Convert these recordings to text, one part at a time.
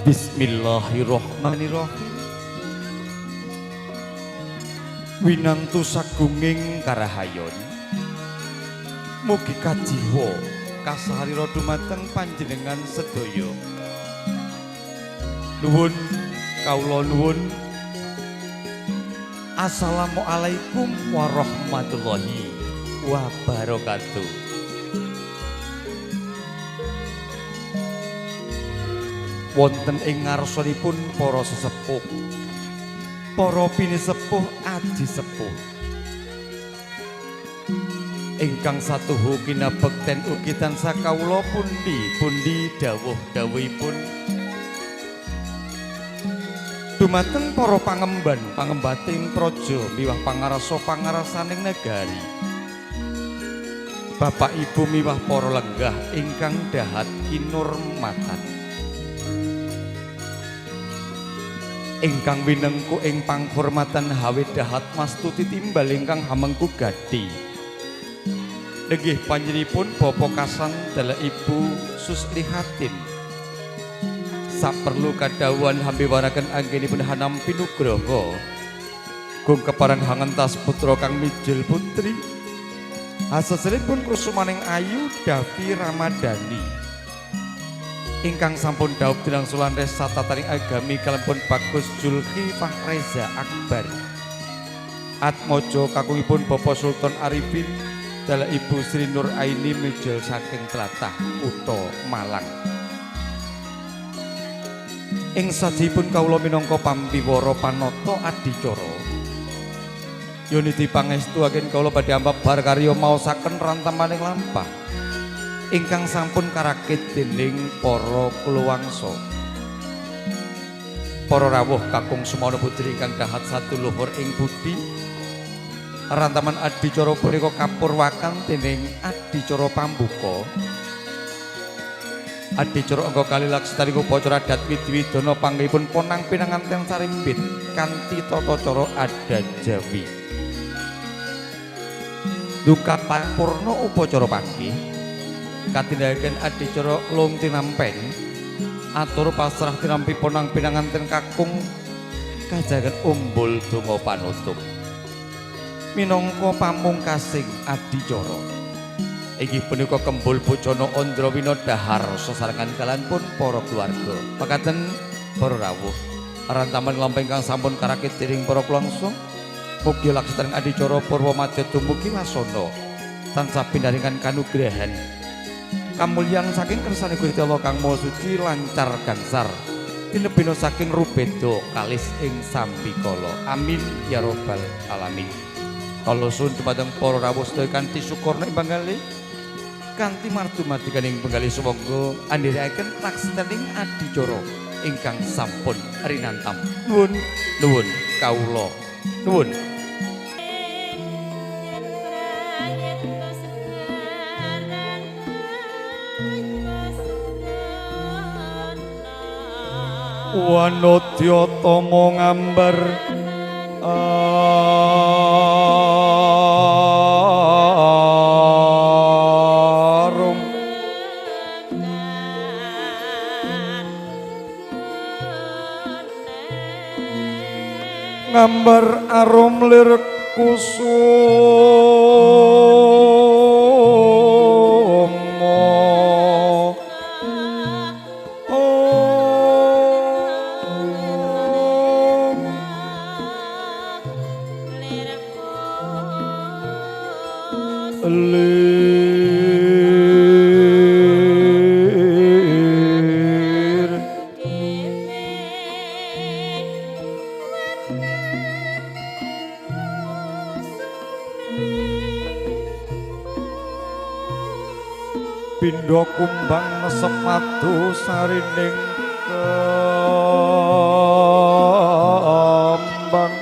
Bismillahirrahmanirrahim. Winantu sagunging karahayon mugi kajiwa kasaharira dumateng panjenengan sedaya. Nuwun kawula nuwun. Assalamualaikum warahmatullahi wabarakatuh. Wonten ing ngarsanipun para sesepuh, para pinisepuh aji sepuh ingkang satuhu kinabekten ugi tansah kawula pundi-pundi dawuh-dawuhipun dumateng para pangemban pangembating praja miwah pangarsa-pangarasaning negari, Bapak Ibu miwah para lenggah ingkang dahat kinurmatan, ingkang winengku ing panghormatan hawe dahat mastuti timbal ingkang hamengku gadhi. Nenggih panjenenganipun Bapak Kasan dalah Ibu Suslihatin. Saperlu kadhawuhan hambiwaraken anggenipun hanampi nugraha. Gung keparang hangentas putra kang mijil putri. Haseselipun kusumaning ayu Davi Ramadhani. Ingkang sampun dhaup dinangsulan resa tataning agami kalempun Bagus Zulkifah Reza Akbar. Atmaja kakungipun Bapak Sultan Arifin dalah Ibu Sri Nur Aini mijil saking tlatah Kutha Malang. Ing sajipun kawula minangka pampiwara panata adicara yuniti pangestuaken kawula badhe ambabar karya maosaken rantamaning lampah ingkang sampun karakit dening para kulawarsa. Para rawuh kakung sumana putri ingkang dahat satuluhur ing budi, rantaman adicara punika kapurwakan dening adicara pambuka. Adicara angka kali laksananing upacara adat Widiwidana panggihipun ponang pinanganten sarimbit kanthi tata cara adat Jawi. Duka paripurna upacara panggih katindakaken adicara lung tinampen atur pasrah tinampi ponang pinanganten kakung kajagan umbul donga panutup. Minangka pamungkasing adicara inggih punika kembul bojana Andrawina dahar sesarengan kalanipun para keluarga. Mekaten para rawuh, rantaman lampah ingkang sampun karakit dening para kulangsa, mugi laksananing adicara purwa madya dumugi wasana tansah pinaringan kanugrahan kamulyan saking kersane Gusti Allah kang Maha Suci lancar gansar tinebena saking rubeda kalis ing sambikala. Amin ya rabbal alamin. Kala suwun dumateng para rawuh sedaya kanthi syukurna imbang kalih kanthi martumati kaning penggalih sumangga andhiraken laksananing adicara ingkang sampun rinantam. Nuwun nuwun kawula nuwun. Wanodya tama ngambar arum ngambar arum lir pindha kumbang semadu sarining kembang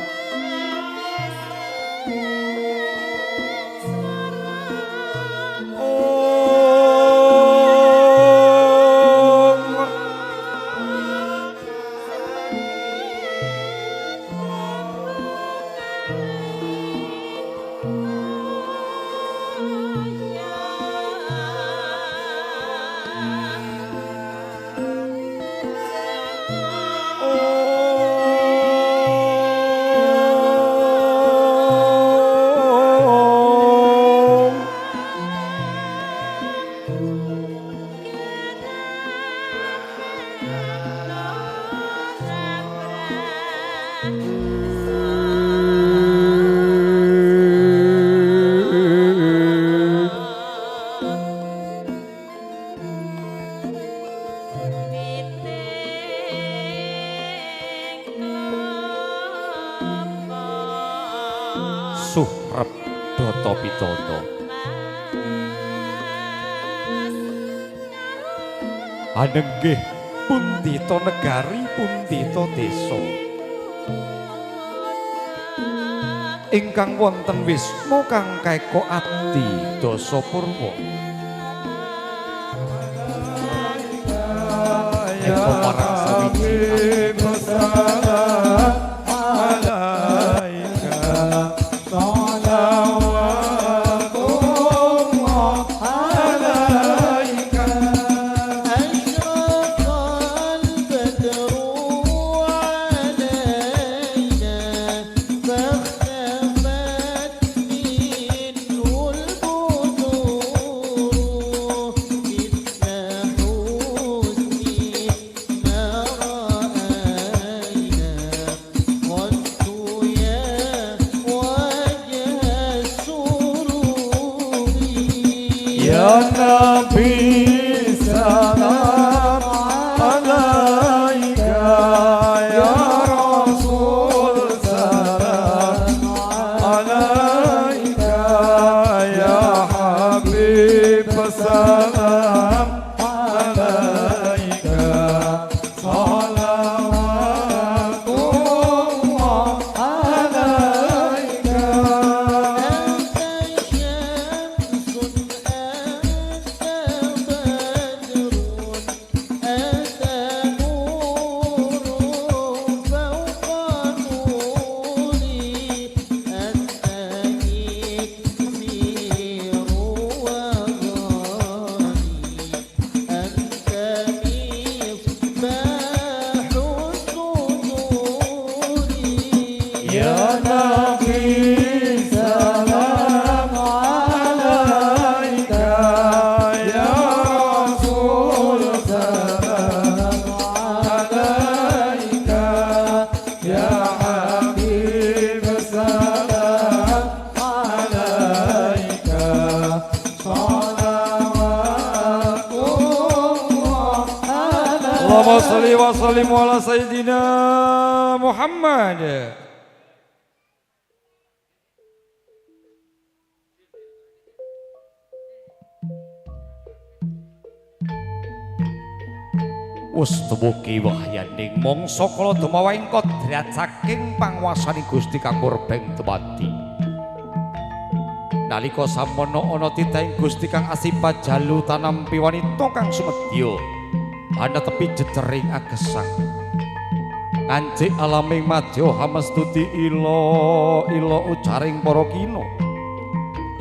Suhrep Data Pitana Anenggih Pundita negari Pundita desa ingkang wonten Wisnu kang kaeka ati dasa purwa eko marang sawiji Allahumma sholli wa sallim ala sayyidina Muhammad. Ustumugi wahyaning mangsa kala dumawaing kodrat saking panguwasaning Gusti kang murbeng dumadi. Nalika samono ana titahing Gusti kang asipat jalu tanampi wanita kang sumedya ana tepi jejering agesang. Kancik alaming madya hamestuti ila ujaring para kina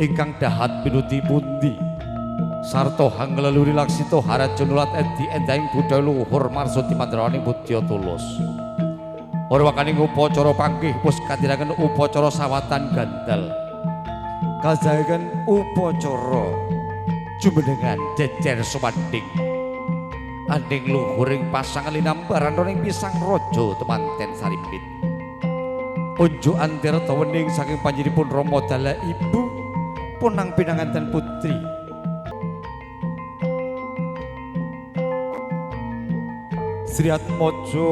ingkang dahat pinuti pundi sarta hangleluri laksita haraja nulat edi endahing budaya luhur marsudi mandraning budya tulus. Ora wakaning upacara panggih wis katiraken upacara sawatan gandal. Kajayaken upacara jumenengan jejer sumanding anding luhuring pasangan linambaran ning pisang raja temanten sarimpit. Unjuk antara tawening saking panjenipun Rama Dala Ibu punang pinanganten putri. Sri Atmaja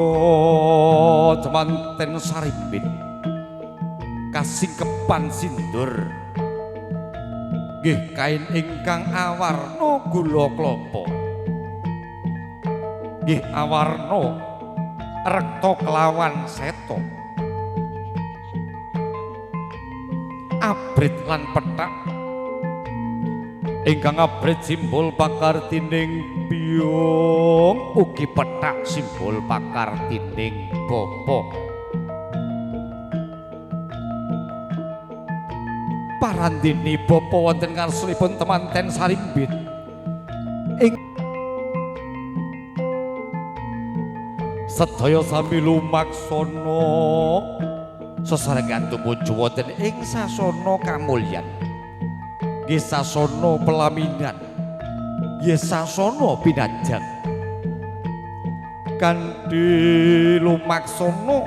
temanten sarimpit kasingkepan sindur nggih kain ingkang awarna gula klapa nggih awarna rekta kelawan seta abrit lan pethak ingkang abrit simbol pakartining biyung ugi pethak simbol pakartining bapa. Parandini bapa wonten ngarsanipun temanten sarimbit ing sedaya sami lumaksana sesarengan tumuju wonten ing sasana kamulyan nggih sasana pelaminan nggih sasana pinajang kanthi lumaksana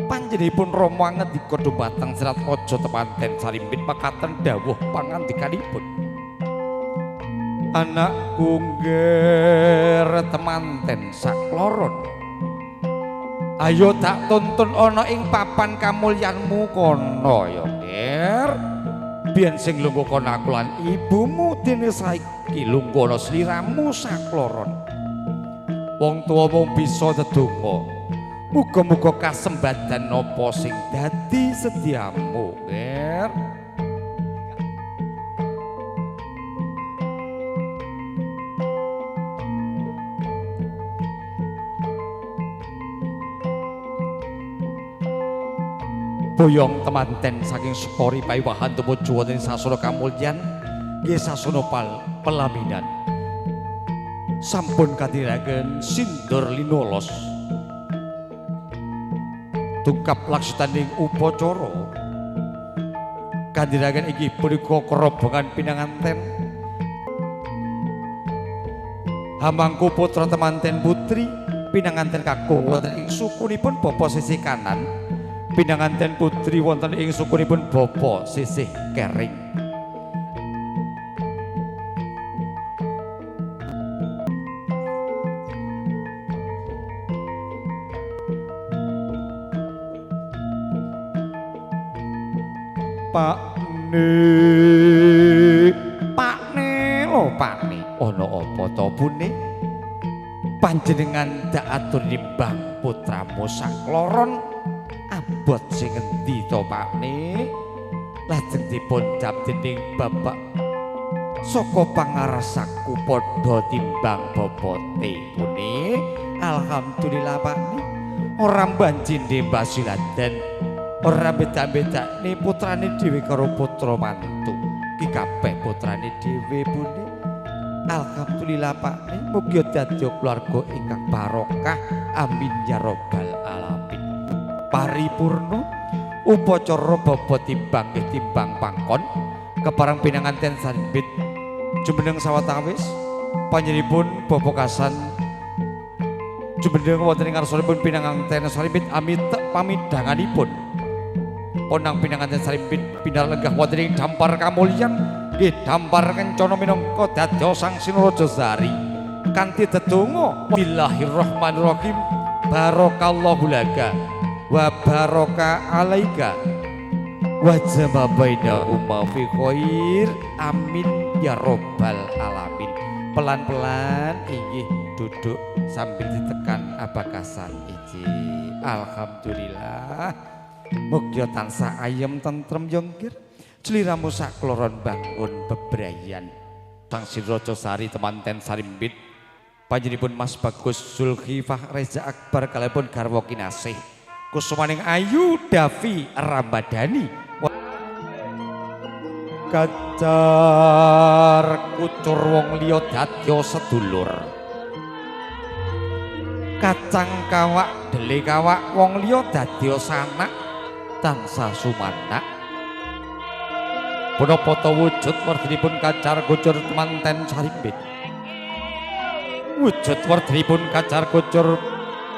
panjenenganipun Rama ngendika dumateng Serat Raja temanten Sarimbit makaten dawuh pangandikanipun. Anakku ngger temanten sakloron, ayo tak tuntun ana ing papan kamulyanmu kono ya Nger. Biyen sing lungguh kono aku lan ibumu dene saiki lungguh ana sliramu sakloron. Wong tuwa mung bisa ndedonga muga-muga kasembadan napa sing dadi sediamu Nger. Boyong temanten saking Sukori paiwahan tumuju wonten sasana kamulyan nggih sasana pelaminan sampun kadiraken sindur linolos tungkap laksutaning upacara kadiraken inggih punika kerobongan pinanganten hamangku putra temanten putri pinanganten kakung wonten ing sukunipun bapa sisih kanan pinanganten putri wonten ing sukunipun bapa sisih kering. Pakne lho Pakne, ana apa to Bune? Panjenengan dak atur nimbang putramu sakloron abot sing endi to Pakne? Lajeng dipun cap dening bapak saka pangarasaku padha timbang bobote Bune. Alhamdulillah Pakne, ora mbanjine Basiladen, ora beda-bedane putrane dhewe karo putra mantu. Ki kabeh putrane dhewe Bune. Alhamdulillah Pakne, mugi dadi keluarga ingkang barokah. Amin ya rabbal alamin. Paripurna upacara bapa timbang timbang pangkon keparang pinanganten Sarimbit jumeneng sawetawis panjenenganipun bapa kasan jumeneng wonten ing ngarsanipun pinanganten Sarimbit amit pamidanganipun ponang pinanganten Sarimbit pinalenggah wonten ing dampar kamulyan nggih dampar kencana minangka dadya Sang Sinaraja Sari kanthi dedonga Bismillahirrahmanirrahim barakallahu laka wa baraka alaika wa jama baina umma fi khair amin ya rabbal alamin. Pelan-pelan inggih duduk sambil ditekan abakasan iki. Alhamdulillah mugi tansah ayem tentrem yonggir sliramu sakloron bangun bebrayan Sang Sinaraja Sari temanten Sarimbit panjenenganipun Mas Bagus Zulkifah Reza Akbar kalipun garwa kinasih Kusumaning Ayu Davi Ramadhani kacar kucur wong liya dadya sedulur kacang kawak dele kawak wong liya dadya sanak tansah sumanak punapa ta wujud werdinipun kacar kucur temanten Sarimbit wujud werdinipun kacar kucur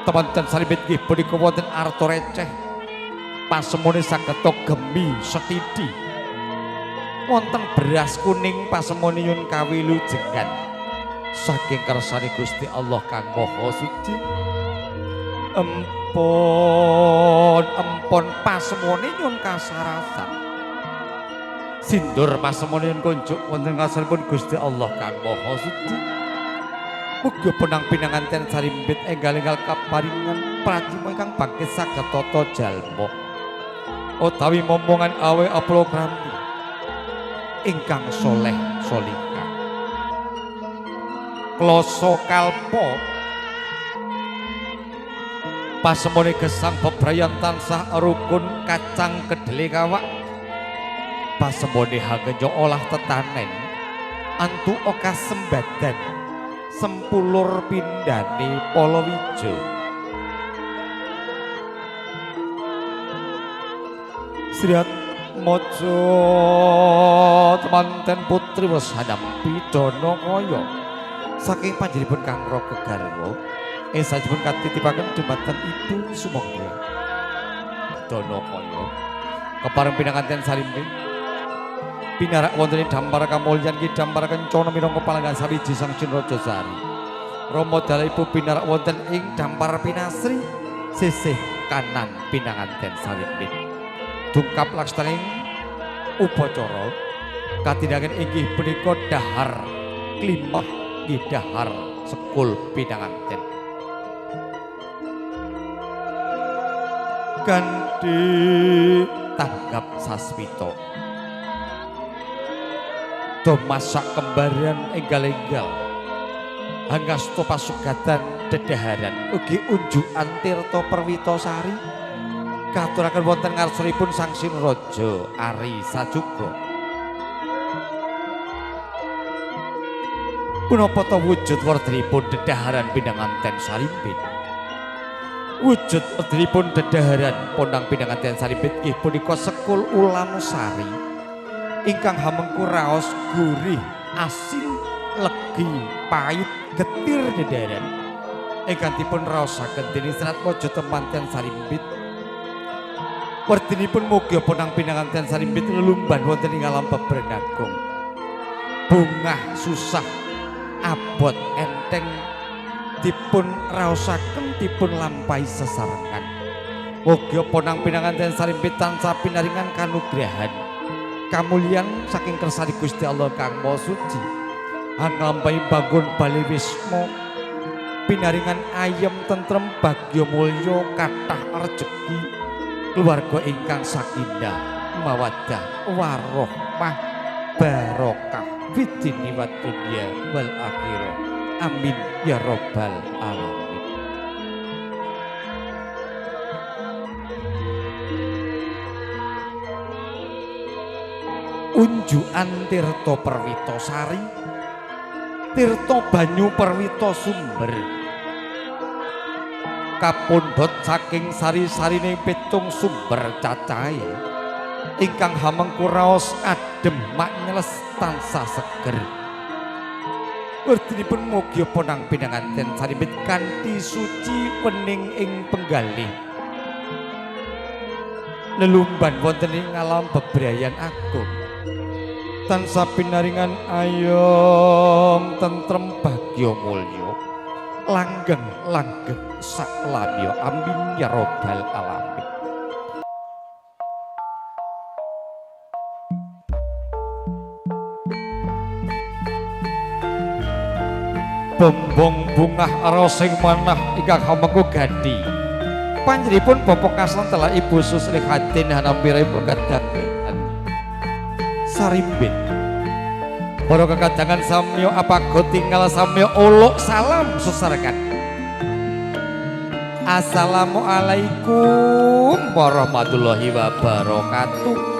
temanten Sarimbit nggih punika wonten arta receh pasemone sageta gemi setidi wonten beras kuning pasemone nyun kawilujengan saking kersane Gusti Allah kang Maha Suci. Empon pasemone nyun kasarasan sindur pasemone nyun kunjuk wonten ngasalipun Gusti Allah kang Maha Suci. Mugi penang pinanganten Sarimbit enggal-enggal kaparingan pracima ingkang bangkit saged tata jalma utawi momongan awe apologrammi ingkang soleh solika kloso kalpo pasemone gesang bebrayan tansah rukun kacang kedele kawak pasemone hangejo olah tetanen antu oka sembadan sempulur pindane Palawijo Sriat Mojo temanten putri wasanam pidana kaya saking panjenenganipun Kang Raga Garwa sajipun katitipaken dumateng Ibu sumangga dana kaya kepareng pinanganten sarimbit pinarak wonten ing dampar kamulyan ki dampar kencana minangka palenggan sawiji sang Raja Sari Rama dalayipun pinarak wonten ing dampar pinasri sisih kanan pinanganten sarimbit dungkap laksaning upacara katindhaken inggih punika dahar klimah nggih dahar sekul pinanganten kanthi tanggap sasmita do masak kembarian enggal-enggal hangasta pasugatan dedaharan ugi unjukan tirta perwitasari katuraken wonten ngarsanipun Sang Sinraja Ari Sajuga punapa ta wujud werdinipun dedaharan pinanganten sarimbit wujud werdinipun dedaharan pondang pinanganten sarimbit nggih punika sekul ulam sari ingkang hamengku raos gurih asin legi pahit getir dedaharan ingkang dipun raosaken dening Serat Mojo temanten sarimbit werdinipun mugi pondang pinanganten sarimbit lelumban wonten ing alam Bebranagung bungah susah abot enteng dipun raosaken dipun lampahi sesarengan mugi pondang pinanganten sarimbit tansah pinaringan kanugrahan kamulyan saking kersani Gusti Allah kang Maha Suci anglampahi bangun bali wisma pinaringan ayem tentrem bagya mulya kathah rejeki keluarga ingkang sakinah mawaddah warahmah barokah fitini wa dunya wal akhirah amin ya rabbal alamin. Unjukan tirta perwitasari tirta banyu perwita sumber kapundhut saking sari-sarine pitung sumber cacahe ingkang hamengku raos adem maknyeles tansah seger werdinipun mugi ponang pinanganten sarimbit kanthi suci wening ing penggalih lelumban wonten ing alam bebrayan agung tansah pinaringan ayom tentrem bagya mulya langgeng saklamya amin ya rabbal alamin. Bombong bungah arosing manah ingkang hamengku gandhi panjenenganipun bapa kaslan telah Ibu Susri Hadin hanampiripun kadadean sarimbit para kekadangan samya apaga tinggal samya uluk salam sesarengan. Assalamualaikum warahmatullahi wabarakatuh.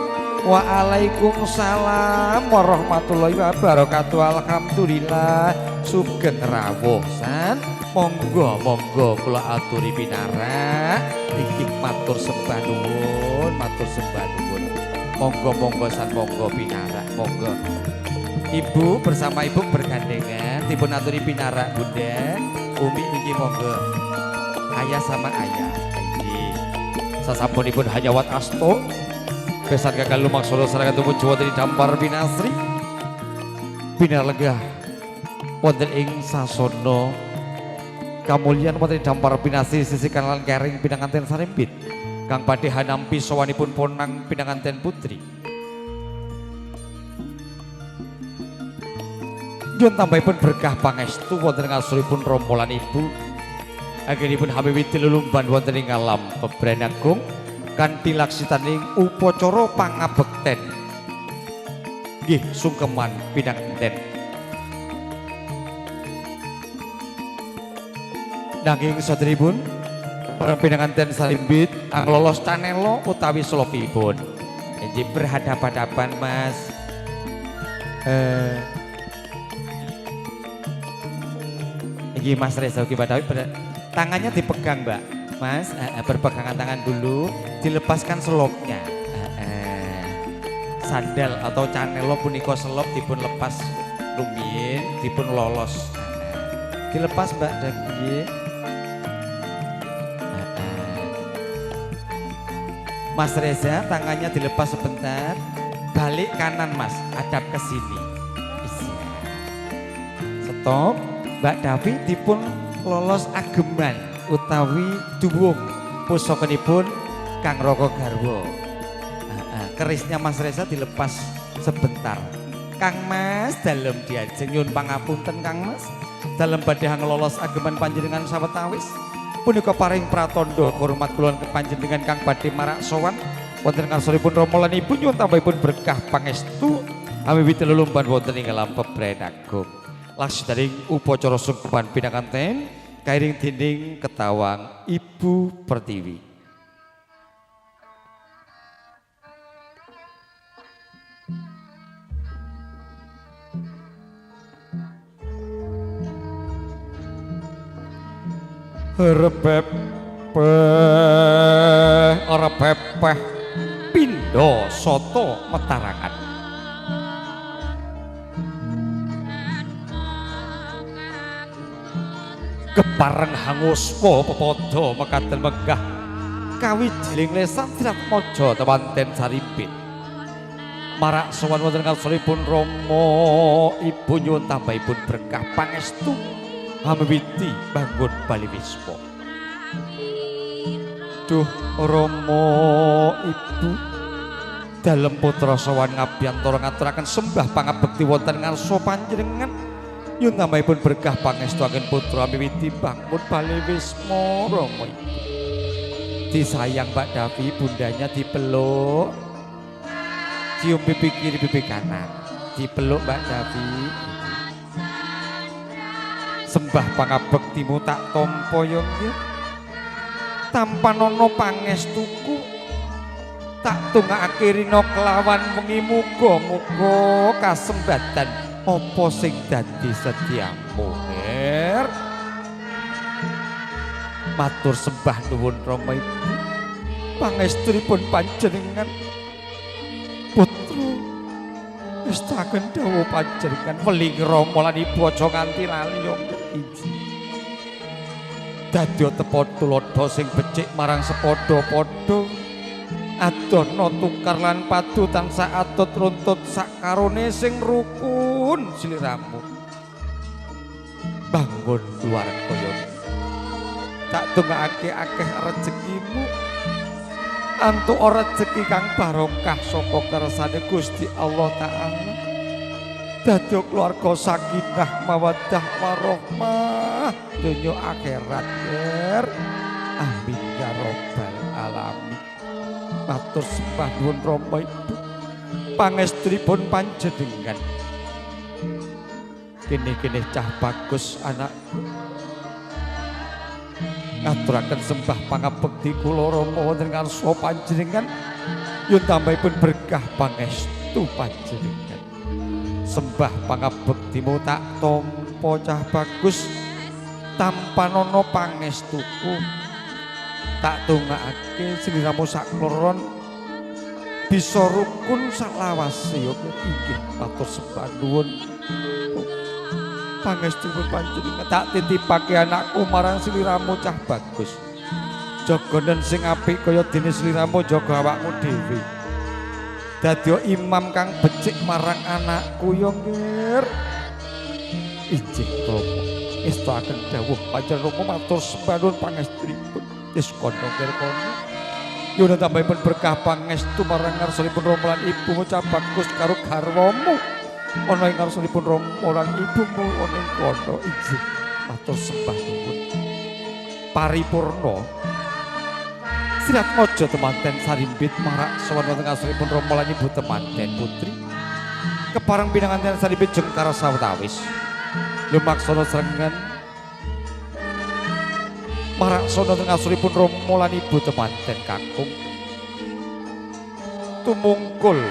Waalaikumsalam warahmatullahi wabarakatuh. Alhamdulillah sugeng rawuh san monggo kula aturi pinarak inggih matur sembah nuwun monggo san monggo pinarak monggo. Ibu bersama Ibu bergandengan dipun aturi pinarak Bunda Umi inggih monggo. Ayah sama ayah inggih sasampunipun hanyawat asto besan gagal lumaksana sarangan tumut Jawa dari dampar binasri binar legah wonten ing sasana kamulyan wonten ing dampar binasri sisi kanan kering pinanganten sarimbit kang badhe hanampi sawanipun ponang pinanganten putri. Nyuwun tambahipun berkah pangestu wonten ing asulipun rompolan Ibu anggenipun hamiwiti lelumban wonten ing alam Bebranagung kanthi laksitaning upacara pangabekten nggih sungkeman pinanganten. Nanging saderipun para pinanganten sarimbit lolos canelo utawi slopipun inggih berhadapan-hadapan Mas Iki Mas Reza Ugi Badawi tangannya dipegang Mbak Mas berpegangan tangan dulu dilepaskan selopnya sandal atau canelo punika selop dipun lepas rumiyin dipun lolos dilepas Mbak dan Mas Reza tangannya dilepas sebentar. Balik kanan Mas, hadap ke sini. Stop. Mbak Davi dipun lolos ageman utawi duwung pusakanipun Kang Raka Garwa. Kerisnya Mas Reza dilepas sebentar. Kang Mas dalem diajeng nyuwun pangapunten Kang Mas. Dalem badhe ngelolos ageman panjenengan sawetawis. Punika paring pratandha hormat kula kepanjenengan kang badhe marak sowan wonten ngarsanipun Rama lan Ibu nyuwun tambahipun berkah pangestu awit lelumban wonten ing alam pebren agung. Laksananing upacara sungkepan pinanganten kairing dening ketawang Ibu Pertiwi. Repepeh pindha soto metarangan kepareng hanguswa pepodo mekaten megah kawijiling lesan Sirat Maja temanten Sarimpit marak sowan wonten ngarsanipun Rama Ibu nyuwun tambahipun berkah pangestu Hamawiti bangun Bali Wisma. Duh Rama Ibu dalem putra sowan ngabiyantara ngaturaken sembah pangabekti wonten ngarsa panjenengan nyuwun tambahipun berkah pangestu ageng putra Hamawiti bangun Bali Wisma Rama Ibu. Disayang Mbak Davi bundanya dipeluk cium pipi kiri pipi kanan dipeluk Mbak Davi. Sembah pangabektimu tak tampa ya nggih. Tampanono pangestuku tak tungakake rina kelawan wengi muga-muga kasembatan apa sing dadi setiamu Her. Matur sembah nuwun Rama Ibu. Pangestunipun panjenengan putra istaken dawuh panjenengan weling Rama lan Ibu aja nganti lali ya iki. Dadya tepa tuladha sing becik marang sepadha-padha. Adono tukar lan padu tansah atut runtut sakarone sing rukun sliramu. Bangun keluarga ya. Tak tungakake akeh rezekimu. Antuk rezeki kang barokah saka kersane Gusti Allah Ta'ala. Dadya keluarga sakinah mawaddah warahmah donya akhirat Ger. Amin ya rabbal alamin. Matur sembah nuwun Rama Ibu. Pangestunipun panjenengan. Kene-kene cah bagus anakku. Ngaturaken sembah pangabekti kula Rama wonten ngarsa panjenengan. Nyuwun tambahipun berkah pangestu panjenengan. Sembah pangabektimu tak tampa cah bagus tampanono pangestuku tak tungakake sliramu sakloron bisa rukun salawase ya inggih matur sembah nuwun pangestunipun panjenengan tak titipake anakku marang sliramu cah bagus jaganen sing apik kaya dene sliramu jaga awakmu dhewe. Dadya imam kang becik marang anakku ya nggih. Ijih Rama istakaken dawuh panjenengan matur sembah nuwun pangestunipun. Wis kono nggih kono. Nyuwun tambahipun berkah pangestu marang ngarsanipun Rama lan Ibu cah bagus karo garwamu. Ana ing ngarsanipun Rama lan Ibumu ana ing kono. Ijih matur sembah nuwun. Paripurna Sirat Maja temanten Sarimpit marak sowan wonten ngarsanipun Rama lan Ibu temanten putri. Kepareng pinanganten Sarimpit jengkar sawetawis. Lumaksana srengen marak sono wonten ngarsanipun Rama lan Ibu temanten kakung. Tumungkul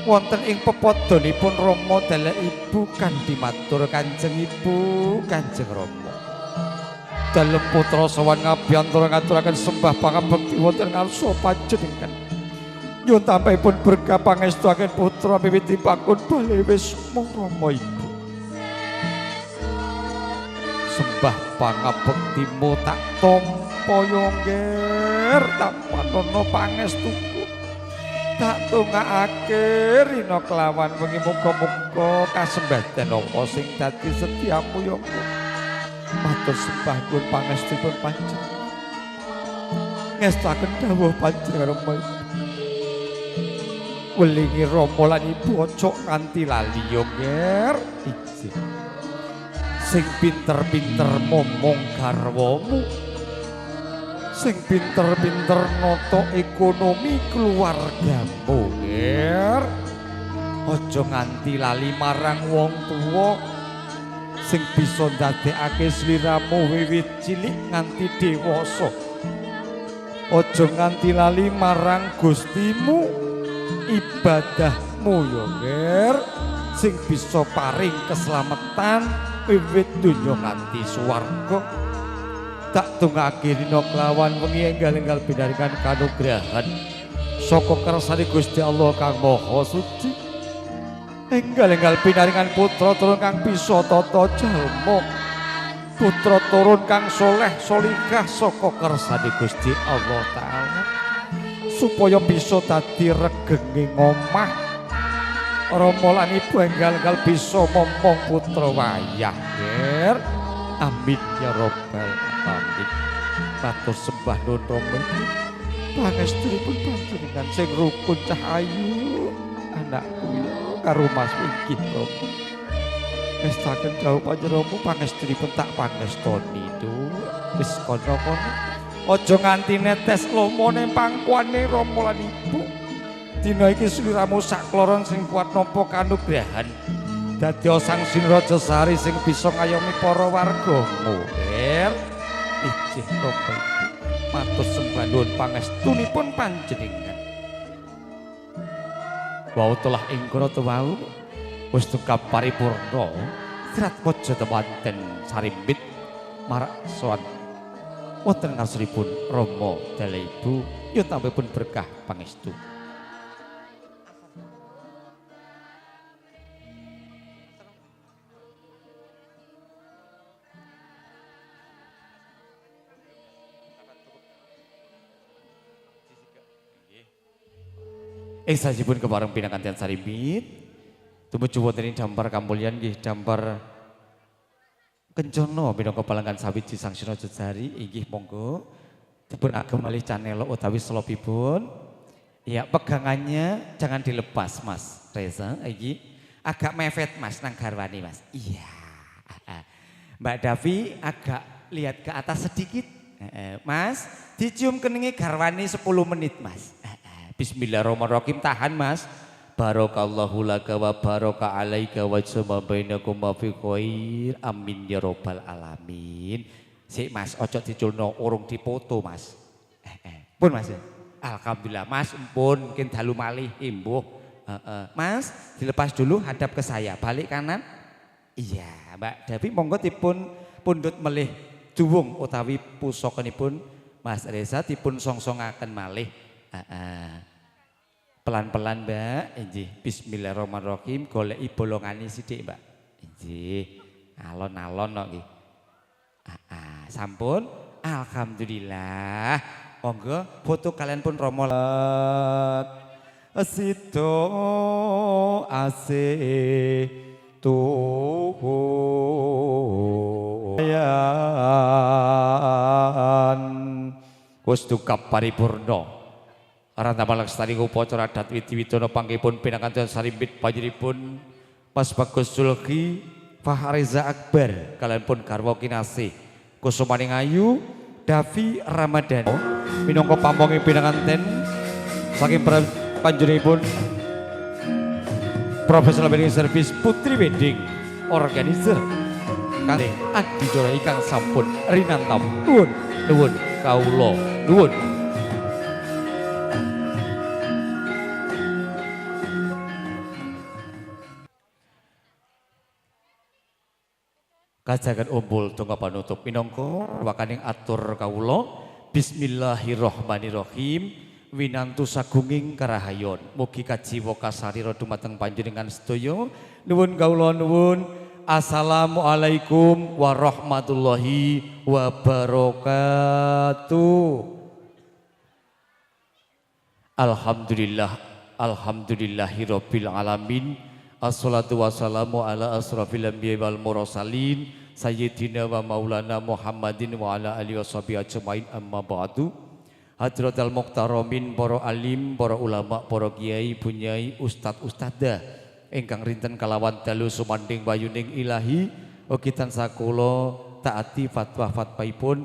wonten ing pepadonipun Rama dalah Ibu kanthi matur Kanjeng Ibu Kanjeng Rama. Dalem putra sowan ngabiyantara ngaturaken sembah pangabekti wonten ngarsa panjenengan. Nyuwun tambahipun berkah pangestu ageng putra miwiti bangun Bali Wisma Rama Ibu. Sembah pangabektimu tak tampa supaya ngger tampanono pangestuku. Tak tungakake rina kelawan wengi muga-muga kasembadan apa sing dadi setiamu ya Allah. Matur sembah nuwun pangestipun panjenengan. Ngestaken dawuh panjenengan Rama. Welingi Rama lan Ibu aja nganti lali ya nger. Ijin. Sing pinter-pinter momong garwamu. Sing pinter-pinter noto ekonomi keluargamu nger. Aja nganti lali marang wong tuwa sing bisa ndadekake sliramu wiwit cilik nganti dewasa. Aja nganti lali marang Gustimu, ibadahmu ya nger, sing bisa paring keselamatan wiwit donya nganti swarga. Tak tungake dina kelawan wengi enggal-enggal binaringan kanugrahan saka kersane Gusti Allah kang Maha Suci. Enggal-enggal binaringan putra turun kang bisa tata jalma, putra turun kang soleh solikah saka kersane Gusti Allah Ta'ala, supaya bisa dadi regenging omah. Rama lan Ibu enggal-enggal bisa momong putra wayah nger. Amin ya Rabbal alamin. Matur sembah nuwun Rama. Pangestunipun panjenengan sing rukun cahayu anakku ya karo Mas inggih Rama. Ngestaken dawuh panjenenganmu pangestunipun tak pangestoni tu. Wis kono-kono. Aja nganti netes lomone pangkuane Rama lan Ibu. Dina iki sliramu sakloron sing kuat nampa kanugrahan. Dadi Sang Sinraja Sari sing bisa ngayomi para wargamu. Ijih Rama Ibu. Matur sembah nuwun pangestunipun panjenengan. Wau telah ing kono wau wis tungkap paripurna. Sirat mojo temanten sarimbit marak sowan wonten ngarsanipun Rama Dalah Ibu yen tampipun berkah pangestu. Sajipun kepareng pinanganten sarimbit tumuju wonten ing dampar kamulyan nggih dampar kencana minangka palenggan sawiji Sang Sinraja Sari inggih monggo dipun agem malih canelo utawi selopipun. Ya pegangannya jangan dilepas Mas Reza iki agak mepet Mas nang garwani Mas. Iya. Mbak Davi agak lihat ke atas sedikit. Mas dicium keningi garwani 10 menit Mas. Bismillahirrahmanirrahim, tahan Mas. Barakallahu laka wa baraka alaika wa jama bainakum wa fi khair. Amin ya rabbal alamin. Sik Mas, ojo diculno urung dipoto Mas. Pun Mas. Alhamdulillah Mas, pun mungkin dalu malih imbuh. Mas, dilepas dulu hadap ke saya, balik kanan. Iya, Mbak Davi monggo dipun pundhut melih duwung utawi pusakanipun Mas Reza dipun songsongaken malih. Pelan-pelan Mbak, injih. Bismillahirrahmanirrahim. Goleki bolongane sithik Mbak. Injih. Alon-alon kok nggih. Sampun. Alhamdulillah. Monggo foto kalian pun Rama. Sido asih tuyan. Wis dukap paripurna. Rantama laksani upacara adat widiwidana pangkipun pinanganten sarimbit panjenenganipun Mas Bagus Sulki Fahreza Akbar kalian pun garwa kinasih Kusumaning Ayu Davi Ramadhani minangka pamonging pinanganten saking panjenenganipun Professional Wedding Service Putri Wedding Organizer kalih adicara ingkang sampun rinantam nuwun kawula nuwun. Kajagan umbul donga panutup minangka wakaning atur kawula. Bismillahirrahmanirrahim. Winantu sagunging karahayon mugi kajiwa kasarira dumateng panjenengan sedaya. Nuwun kawula nuwun Assalamualaikum warahmatullahi wabarakatuh. Alhamdulillah, alhamdulillahirabbil alamin. Assalatu wassalamu ala asrafil anbiya'i wal mursalin sayyidina wa maulana Muhammadin wa ala alihi washabihi ajmain, amma ba'du. Hadratal muhtaramin, para alim, para ulama, para kiai, bunyai, ustad ustadzah ingkang rinten kalawan dalu sumanding wayuning ilahi ugi tansah kula taati fatwa-fatwaipun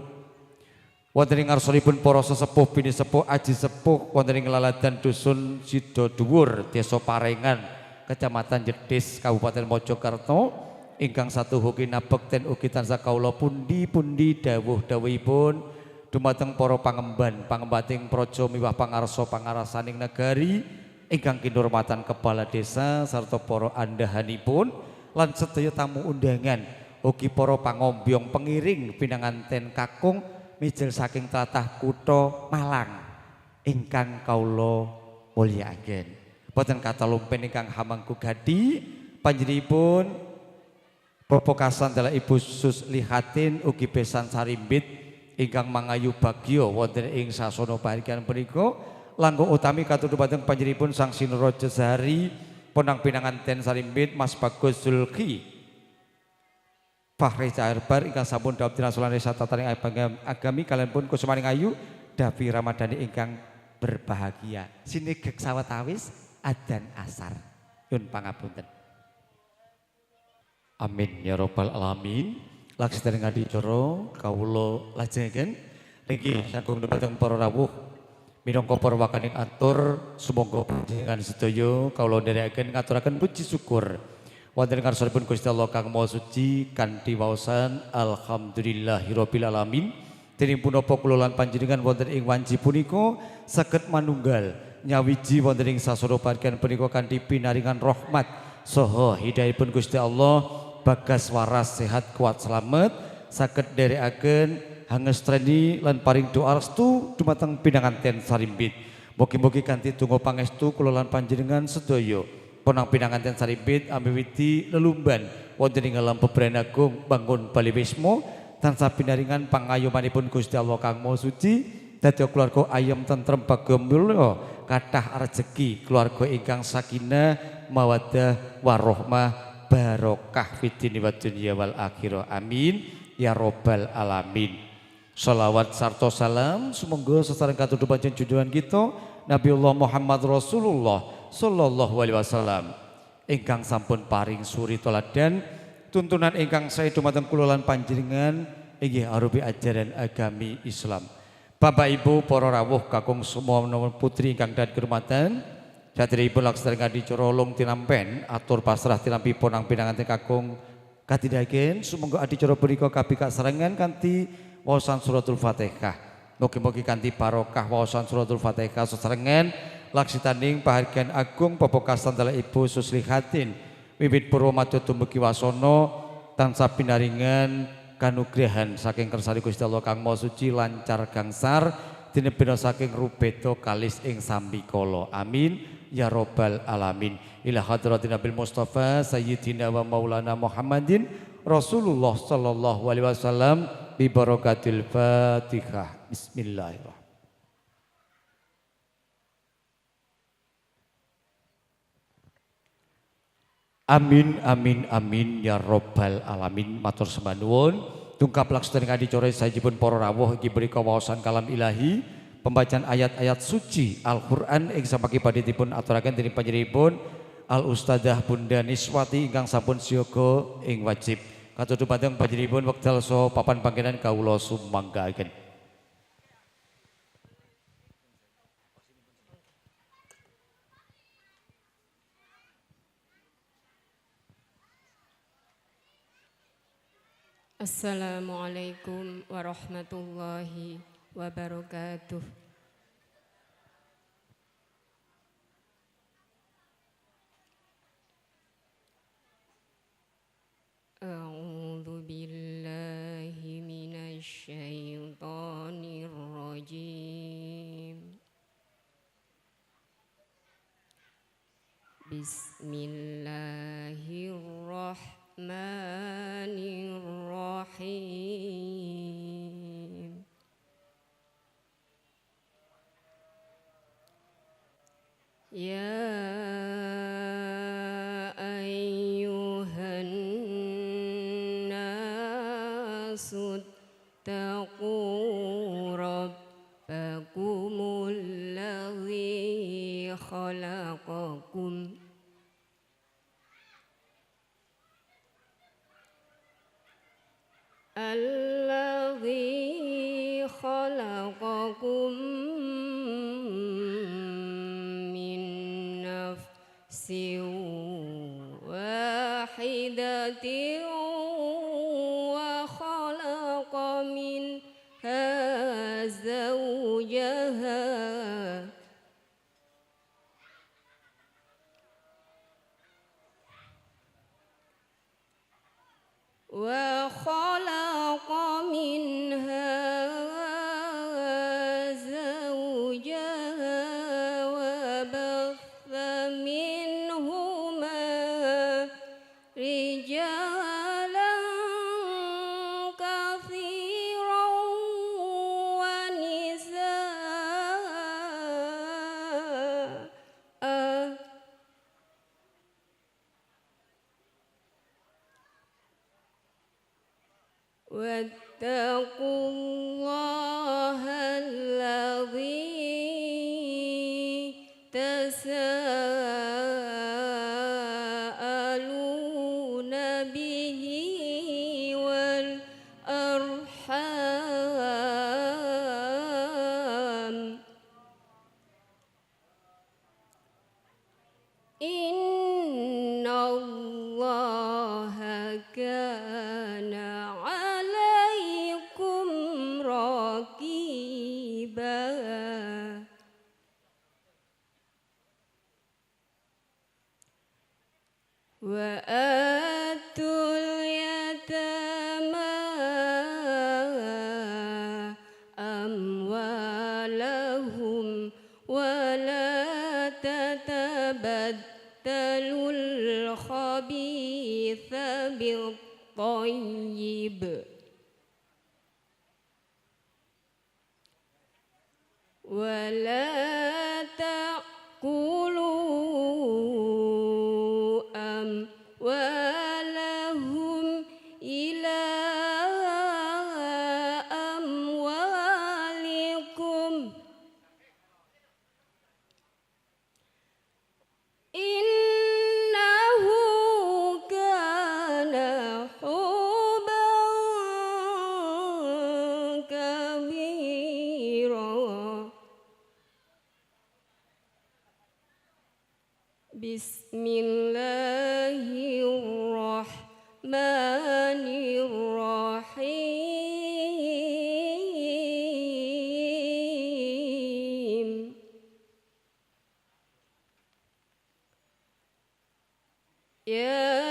wonten ing ngarsanipun para sesepuh bini sepuh aji sepuh wonten ing laladan dusun Sidodhuwur Desa Parengan Kecamatan Jetis Kabupaten Mojokerto ingkang satuhu kinabekten ugi tansah kawula pundi-pundi dawuh-dawuhipun dumateng para pangemban pangembating praja miwah pangarsa pangarasaning negari ingkang kinurmatan kepala desa sarta para andhahanipun lan sedaya tamu undangan ugi para pangombyong pengiring pinanganten kakung mijil saking tlatah kutha Malang ingkang kawula mulyakaken. Boten kata lumpen ingkang hamangku gadi panjenenganipun Bapak Kasan adalah Ibu Suslihatin ugi besan sarimbit ingkang mangayu bagya wonten ing sasana pahargyan punika. Langkung utami katutu dumateng panjenenganipun Sang Sinuraja Sehari Ponang Pinanganten Sarimbit Mas Bagus Zulki Fahri Cairbar ingkang sampun dawuh dinasolane satataning agami kalian pun kusumaning ayu Davi Ramadhani ingkang berbahagia sinegek sawetawis adzan asar yun pangapunten. Amin ya rabbal alamin. Laksananing adicara kawula lajengaken niki saking dumateng para rawuh minangka para wakaning atur sumangga panjenengan sedaya kawula nderekaken ngaturaken puji syukur wonten ngarsanipun Gusti Allah kang Maha Suci kanthi waosan alhamdulillahirabbil alamin. Dening punapa kula lan panjenengan wonten ing wanci punika saged manunggal nyawiji wonten ing sasana pahargyan punika kanthi pinaringan rahmat saha hidayahipun Gusti Allah bagas waras sehat kuat selamat saged nderekaken hangestreni lan paring doa restu dumateng pinanganten Sarimbit. Mugi-mugi kanthi donga pangestu kula lan panjenengan sedaya ponang pinanganten Sarimbit amiwiti lelumban wonten ing alam bebrayan agung bangun Bali Wisma tansah pinaringan pangayomanipun Gusti Allah kang Maha Suci dadi keluarga ayem tentrem bagya mulya kathah rejeki keluarga ingkang sakinah mawaddah warahmah barokah fid dini wad dunya wal akhirah amin ya rabbal alamin. Salawat sarta salam sumangga sesareng katutu panjenengan junjungan kita Nabiullah Muhammad Rasulullah sallallahu alaihi wasallam ingkang sampun paring suri teladan tuntunan ingkang sae dumateng kula lan panjenengan inggih arupi ajaran agami Islam. Bapak Ibu para rawuh kakung semua putri ingkang dhat kehormatan saderengipun laksanaken adicara long tinampen atur pasrah tinampi ponang pinanganten kakung katindhaken sumangga adicara punika kapika sarengan kanthi waosan suratul Fatihah. Mugi-mugi kanthi barokah waosan suratul Fatihah sesarengan laksitaning pahargyan agung Bapak Kasan dalah Ibu Suslihatin wiwit purwa madya dumugi wasana tansah pinaringan kanugrahan saking kersane Gusti Allah kang Maha Suci lancar gangsar dinebena saking rubeda kalis ing sambikala amin ya rabbal alamin. Ila hadratin Nabil Mustafa Sayyidina wa Maulana Muhammadin Rasulullah sallallahu alaihi wasallam bi barakatil Fatihah. Bismillahirrahmanirrahim. Amin amin amin ya rabbal alamin. Matur sembah nuwun tungkap laksananing adicara sajipun para rawuh iki mrika waosan kalam ilahi pembacaan ayat-ayat suci Al-Qur'an ing sampaki badhe dipun aturaken dening panjenenganipun Al Ustadzah Bunda Niswati ingkang sampun siaga ing wajib katutu pateng panjenenganipun wekdal saha papan panggenan kawula sumanggaken. Assalamualaikum warahmatullahi wabarakatuh. A'udzu billahi minasy syaithanir rajim. Bismillahirrahmanirrahim. Bismillahirrahmanirrahim. Ya ayyuhan nasu taqu rabbakumul ladzi khalaqakum alladzi khalaqakum min nafsin wahidatin wa khalaqa minha zawjaha wa khalaqa minha zawjaha wa batha minhuma rijalan katsiran wa nisaa. واتقوا الله الذي تساءلون به والأرحام إن الله كان عليكم رقيبا وآتوا اليتامى أموالهم ولا تتبدلوا الخبيث بالطيب ولا تأكلوا أموالهم إلى أموالكم إنه كان حوبا كبيرا بسم الله الرحمن الرحيم يا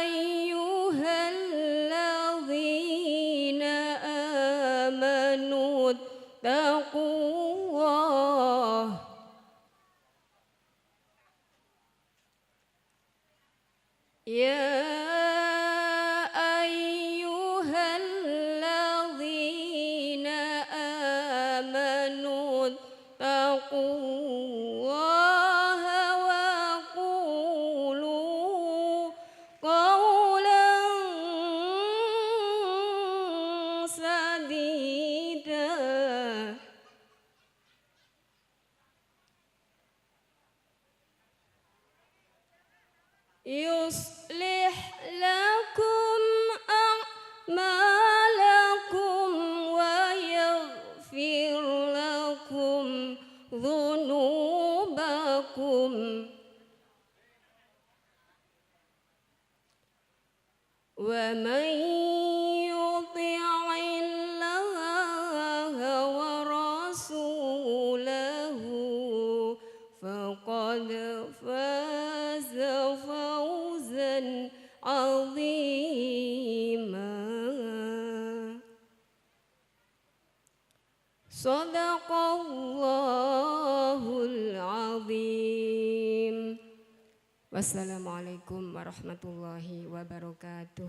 أيها الذين آمنوا اتقوا الله يا أيها الذين آمنوا اتقوا الله وقولوا قولا سديدا يصلح لكم أعمالكم ويغفر لكم ذنوبكم ومن يطع الله ورسوله فقد فاز فوزا عظيما صدق الله العظيم Wassalamualaikum warahmatullahi wabarakatuh.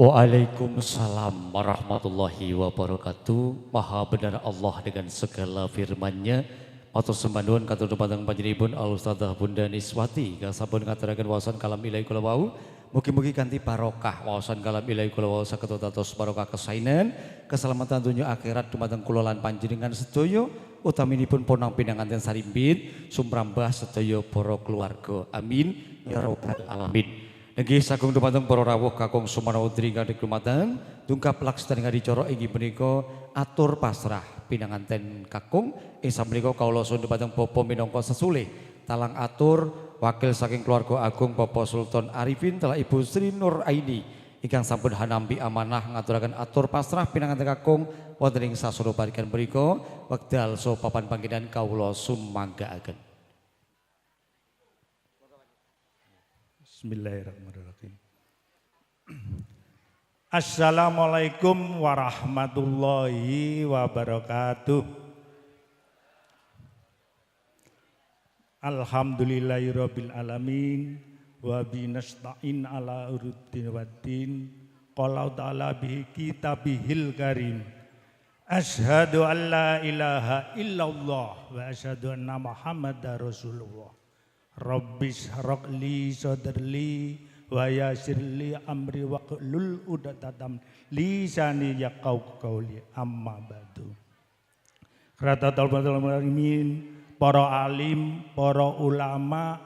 Waalaikumsalam warahmatullahi wabarakatuh. Maha benar Allah dengan segala firman-Nya. Matur sembah nuwun katur dumateng panjenenganipun Al Ustadzah Bunda Niswati kang sampun ngaturaken wawasan kalam ilahi kula wau. Mugi-mugi kanthi barokah wawasan kalam ilahi kula wau saged dados barokah kesainan, keselamatan dunia akhirat dumateng kula lan panjenengan sedaya, utaminipun ponang pinanganten sarimbit, sumrambah sedaya para keluarga. Amin ya rabbal alamin. Nggih sagung dumateng para rawuh kakung Sumanawudri kadhik lumateng tungkap laksana adicara inggih punika atur pasrah pinanganten kakung ing samenika kawula suwun dumateng bapa minangka sesulih talang atur wakil saking keluarga agung Bapak Sultan Arifin telah Ibu Sri Nur Aini ingkang sampun hanampi amanah ngaturaken atur pasrah pinanganten kakung wonten ing sasana barikan mriku wekdal so papan panggenan kawula sumanggaaken. Bismillahirrahmanirrahim. Assalamualaikum warahmatullahi wabarakatuh. Alhamdulillahirabbil alamin wa binasta'in ala uruddin waddin. Qala ta'ala bihi kitabihil karim. Asyhadu an la ilaha illallah wa asyhadu anna Muhammadar Rasulullah. Rabbis harokli soderli wa yasirli amri waqlul udatatam lisani yaqau qauli amma ba'du. Kharatul muslimin, para alim, para ulama,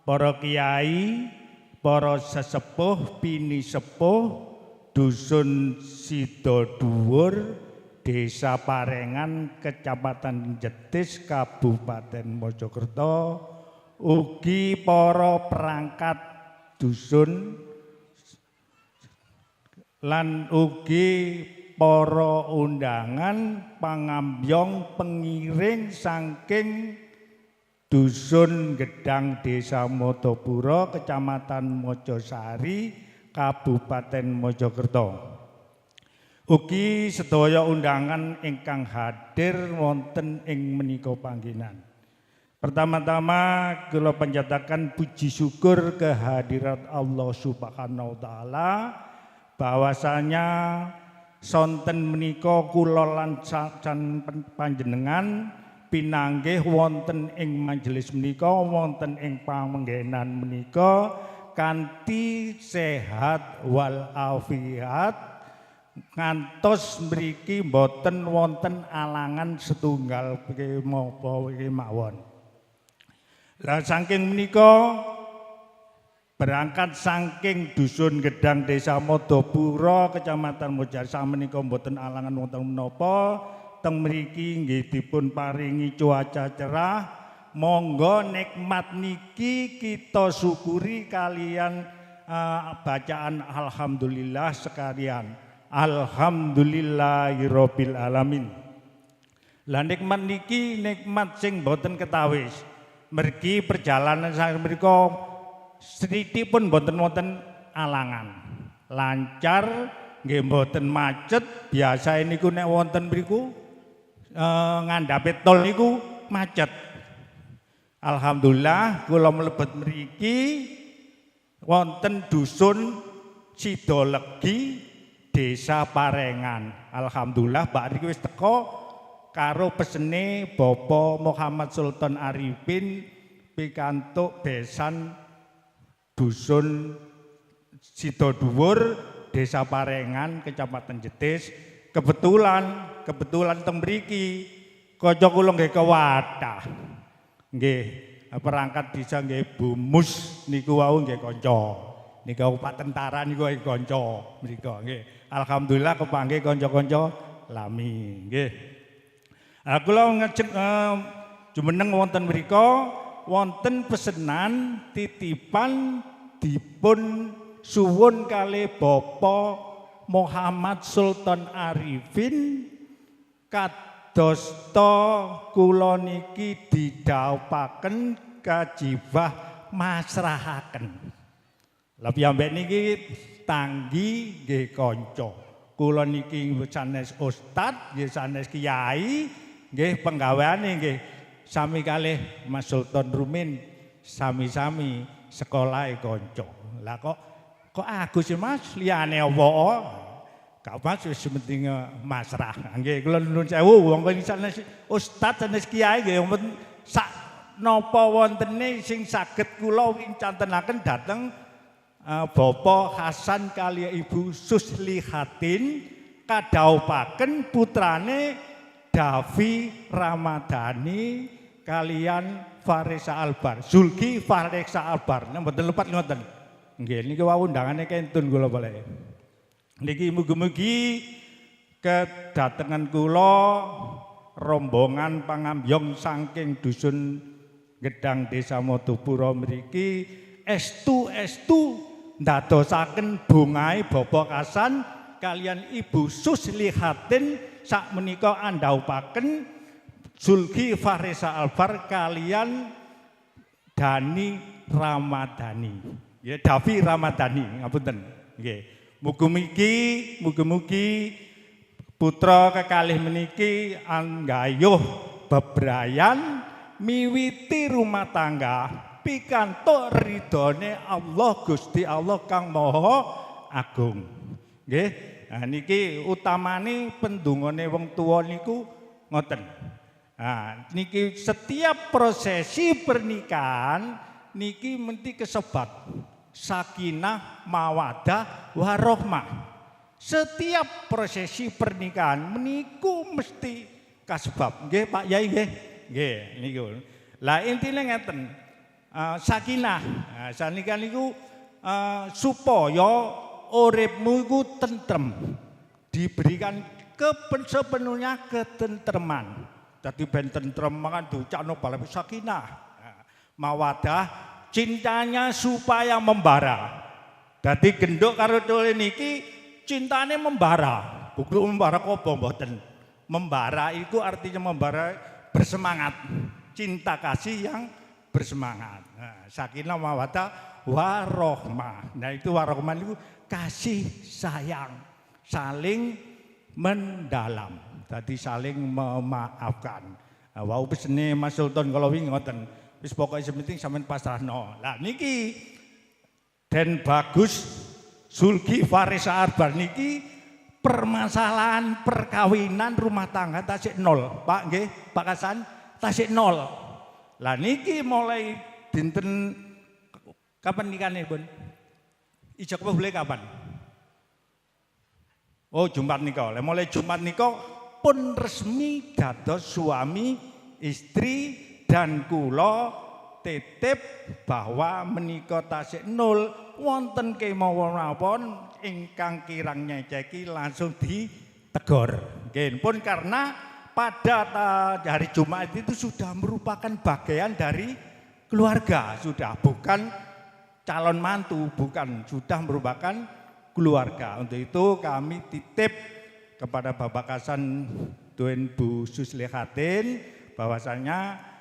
para kiai, para sesepuh, bini sepuh, dusun Sidodhuwur, Desa Parengan, Kecamatan Jetis, Kabupaten Mojokerto, ugi para perangkat dusun lan ugi para undangan pangambyong pengiring saking dusun Gedang Desa Modopuro Kecamatan Mojosari Kabupaten Mojokerto. Ugi sedaya undangan ingkang hadir wonten ing menika panggenan. Pertama-tama kula panjataken puji syukur kehadirat Allah Subhanahu wa taala bahwasanya sonten menika kula lan panjenengan pinanggih wonten ing majelis menika wonten ing pamenggenan menika kanthi sehat wal afiat ngantos mriki boten wonten alangan setunggal kemawon. Lah saking menika berangkat saking dusun Gedang Desa Modopuro Kecamatan Mojosari samenika mboten alangan wonten menapa teng mriki nggih dipun paringi cuaca cerah. Monggo nikmat niki kita syukuri kalian bacaan alhamdulillah sekalian. Alhamdulillahirabbil alamin. Lah nikmat niki nikmat sing mboten ketawis. Mergi perjalanan sang mriku sithikipun mboten wonten alangan. Lancar nggih mboten macet. Biasa niku nek wonten mriku ngandhape tol niku macet. Alhamdulillah kula mlebet mriki wonten dusun Sidolegi Desa Parengan. Alhamdulillah bak niki wis teko karo pesene Bapak Muhammad Sultan Arifin pikantuk besan dusun Sidodhuwur Desa Parengan Kecamatan Jetis. Kebetulan teng mriki kanca kula nggih kewathah. Nggih perangkat desa nggih Bumus niku wau nggih kanca. Niku Pak Tentara niku kanca mriku nggih. Alhamdulillah kepanggih kanca-kanca lami nggih. Kula jumeneng wonten mriku wonten pesenan titipan dipun suwun kalih Bapak Muhammad Sultan Arifin kadosta kula niki didhaupaken kajibah masrahaken. Lah piyambak niki tanggi nggih kanca. Kula niki sanes ustad, nggih sanes kiai, nggih penggaweane nggih sami kalih Mas Sultan Rumin sami-sami sekolahe kanca. Lah kok aku sih Mas liyane apa? Gak Mas wis penting masrah. Nggih kula nuwun sewu wong sanes ustaz sanes kiai nggih wonten sak napa wontene sing saged kula wincantenaken dhateng Bapak Hasan kali Ibu Suslihatin kadhaupaken putrane Davi Ramadhani kalian Faresa Albar, Zulki Faresa Albar. Mboten lepat ngoten. Nggih niki wau undangane kentun kula boleh. Niki mugi-mugi kedatengan kula rombongan pangambyong saking dusun Gedang Desa Madupura mriki estu ndadosaken bungahe Bapak Hasan kalian Ibu Suslihatin sakmenika andhaupaken Zulki Faresa Albar kalian Dani Ramadhani. Ya Davi Ramadhani ngapunten. Nggih. Mugi-mugi putra kekalih meniki anggayuh bebrayan miwiti rumah tangga pikantuk ridhone Allah Gusti Allah kang Maha Agung. Nggih. Nah niki utamane pendungane wong tuwa niku ngoten. Nah niki setiap prosesi pernikahan niki mesti kesebat sakinah, mawadah, warohmah. Setiap prosesi pernikahan meniku mesti kasbab. Nggih Pak Yai nggih. Nggih niku. Lah intine ngeten. Sakinah. Nah, sanika niku supaya uripmu iku tentrem. Diberikan sepenuhnya ketentreman. Dadi ben tentrem mangan ducakno bali sakinah. Mawadah cintanya supaya membara. Dadi genduk karo tole niki cintane membara. Bukan membara apa mboten. Membara itu artinya membara bersemangat. Cinta kasih yang bersemangat. Nah, sakinah mawaddah warohmah. Nah itu warohmah itu kasih sayang, saling mendalam. Tadi saling memaafkan. Nah, wau pesene Mas Sultan kalau wingi ngoten. Wis pokoke sementing sampean pasrahno. Lah niki Den Bagus Zulki Faresa Albar niki permasalahan perkawinan rumah tangga tasik nol. Pak nggih, Pak Hasan tasik nol. Lah niki mulai dinten kapan nikahne, Bun? Ijab kabul kapan? Oh, Jumat nika. Lah mulai Jumat nika pun resmi dados suami istri dan kula titip bahwa menika tasik nol wonten kemawon ingkang kirang nyeceki langsung ditegor. Nggih pun karena pada hari Jumat itu sudah merupakan bagian dari keluarga, sudah bukan calon mantu, bukan, sudah merupakan keluarga. Untuk itu kami titip kepada Bapak Hasan Duen Bu Suslihatin bahwasanya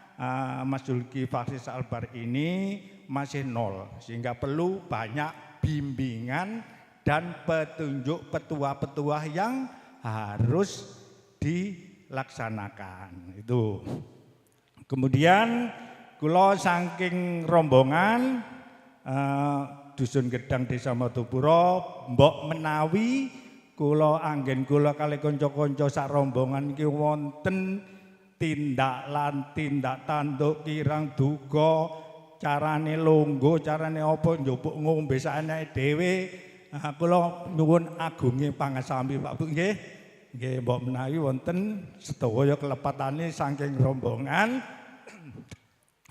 Mas Zulki Faresa Albar ini masih nol sehingga perlu banyak bimbingan dan petunjuk petua-petua yang harus dilaksanakan itu. Kemudian kula saking rombongan dusun Gedang Desa Madupura mbok menawi kula anggen kula kali kanca-kanca sak rombongan iki wonten tindak tanduk kirang duga carane longgo carane apa njupuk ngombe saknake dhewe. Kula nyuwun agunge pangasami Pak Bu nggih. Nggih mbok menawi wonten sedaya kelepatane saking rombongan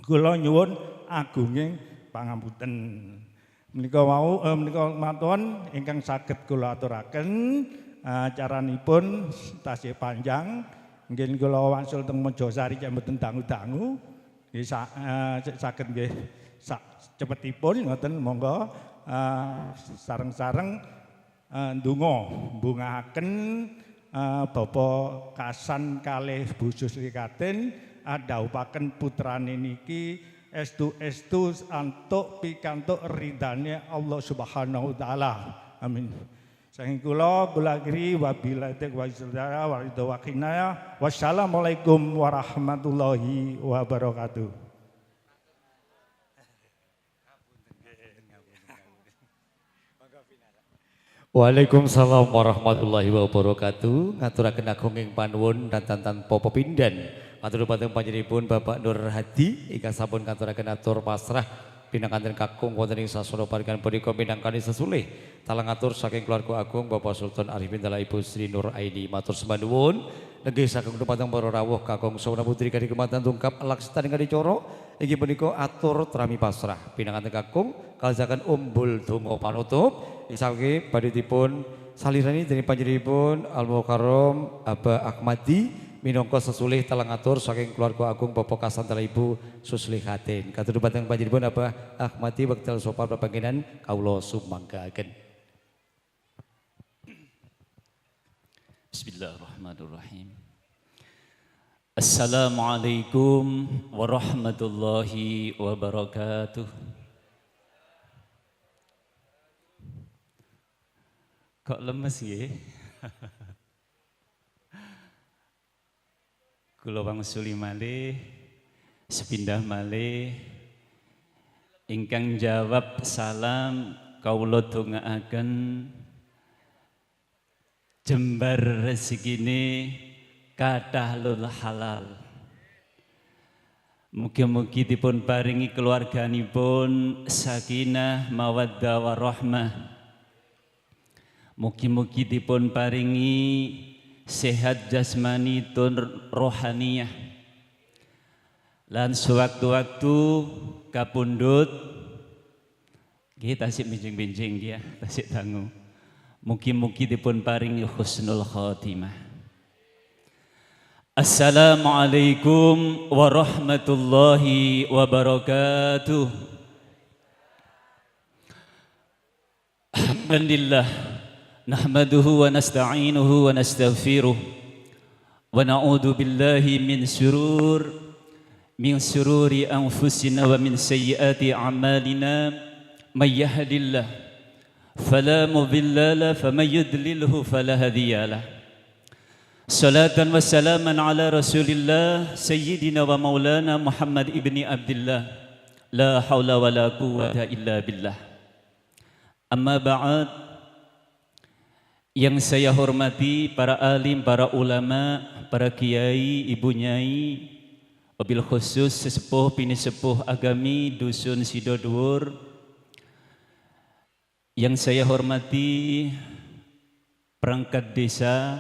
kula nyuwun agunge pangapunten. Menika wau menika matur ingkang saged kula aturaken acaranipun tasih panjang. Mungkin kula wangsul teng Mojosari cek mboten dangu-dangu. Nggih saged nggih cepetipun ngoten monggo sareng-sareng ndonga mbungahaken Bapak Hasan kalih Bu Suslihatin adhaupaken putrane niki estu antuk pikantuk ridane Allah Subhanahu wa taala. Amin. Saking kula akhiri wabillahi taufiq wal hidayah. Wassalamualaikum warahmatullahi wabarakatuh. Waalaikumsalam warahmatullahi wabarakatuh. Ngaturaken agung ing panuwun dan tanpa pepindhan. Matur dhateng panjenenganipun Bapak Nur Hadi ingkang sampun ngaturaken atur pasrah pinanganten kakung wonten ing sasana paringan punika minangkani sesulih. Talang atur saking keluarga agung Bapak Sultan Arifin Dala Ibu Sri Nur Aini matur sembah nuwun. Nggih saking dumateng para rawuh kakung sawana putri kadhi kematan tungkap lakstan kadicoro inggih punika atur trami pasrah pinanganten kakung kalajaken umbul donga panutup. Saking badhe dipun salirani dening panjenenganipun Al Mukarram Aba Ahmadi minangka sesulih talang atur saking keluarga agung Bapak Kasantara Ibu Suslihatin. Katur dumateng panjenenganipun Aba Ahmadi wekdal sopan pepanggenan kawula sumanggaken. Bismillahirrahmanirrahim. Assalamualaikum warahmatullahi wabarakatuh. Kok lemes ya? Kula wangsuli malih, sepindah malih, ingkang jawab salam kawula dongaaken jembar rezekine kathah lul halal. Mugi-mugi dipun paringi keluarganipun sakinah mawaddah warahmah. Mugi-mugi dipun paringi sehat jasmani tur rohaniyah. Lan sewaktu-waktu kapundhut nggih tasik benjing-benjing ya, tasik dangu. Mugi-mugi dipun paringi husnul khotimah. Assalamualaikum warahmatullahi wabarakatuh. Alhamdulillah nahmaduhu wa nasta'inuhu wa nastaghfiruh wa na'udzu billahi min sururi anfusina wa min sayyiati a'malina may yahdihillah fala mudilla lahu wa may yudlilhu fala hadiya lahu. Salatan wa salaman ala Rasulillah sayyidina wa maulana Muhammad ibni Abdullah la haula wa la quwwata illa billah. Amma ba'd. Yang saya hormati para alim, para ulama, para kiai, ibu nyai, wabil khusus sesepuh bini sepuh agami dusun Sidodwur. Yang saya hormati perangkat desa,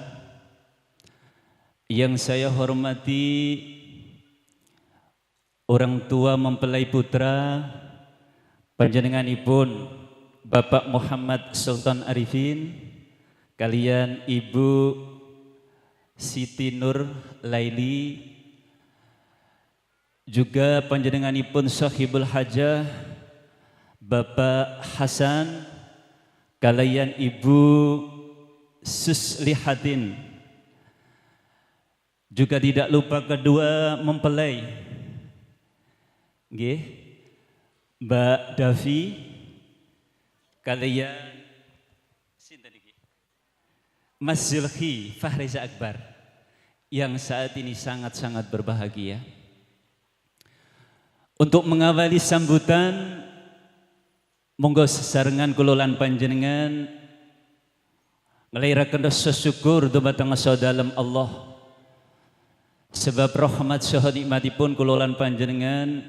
yang saya hormati orang tua mempelai putra panjenenganipun Bapak Muhammad Sultan Arifin kalian Ibu Siti Nur Laili, juga panjenenganipun sahibul hajah Bapak Hasan kalian Ibu Suslihatin, juga tidak lupa kedua mempelai nggih Mbak Davi kalian Mas Zulki Fahriza Akbar yang saat ini sangat-sangat berbahagia. Untuk mengawali sambutan, monggo sesarengan kulolan panjenengan ngeliraken rasa syukur dumateng sadalem Allah. Sebab rahmat saha nikmatipun kulolan panjenengan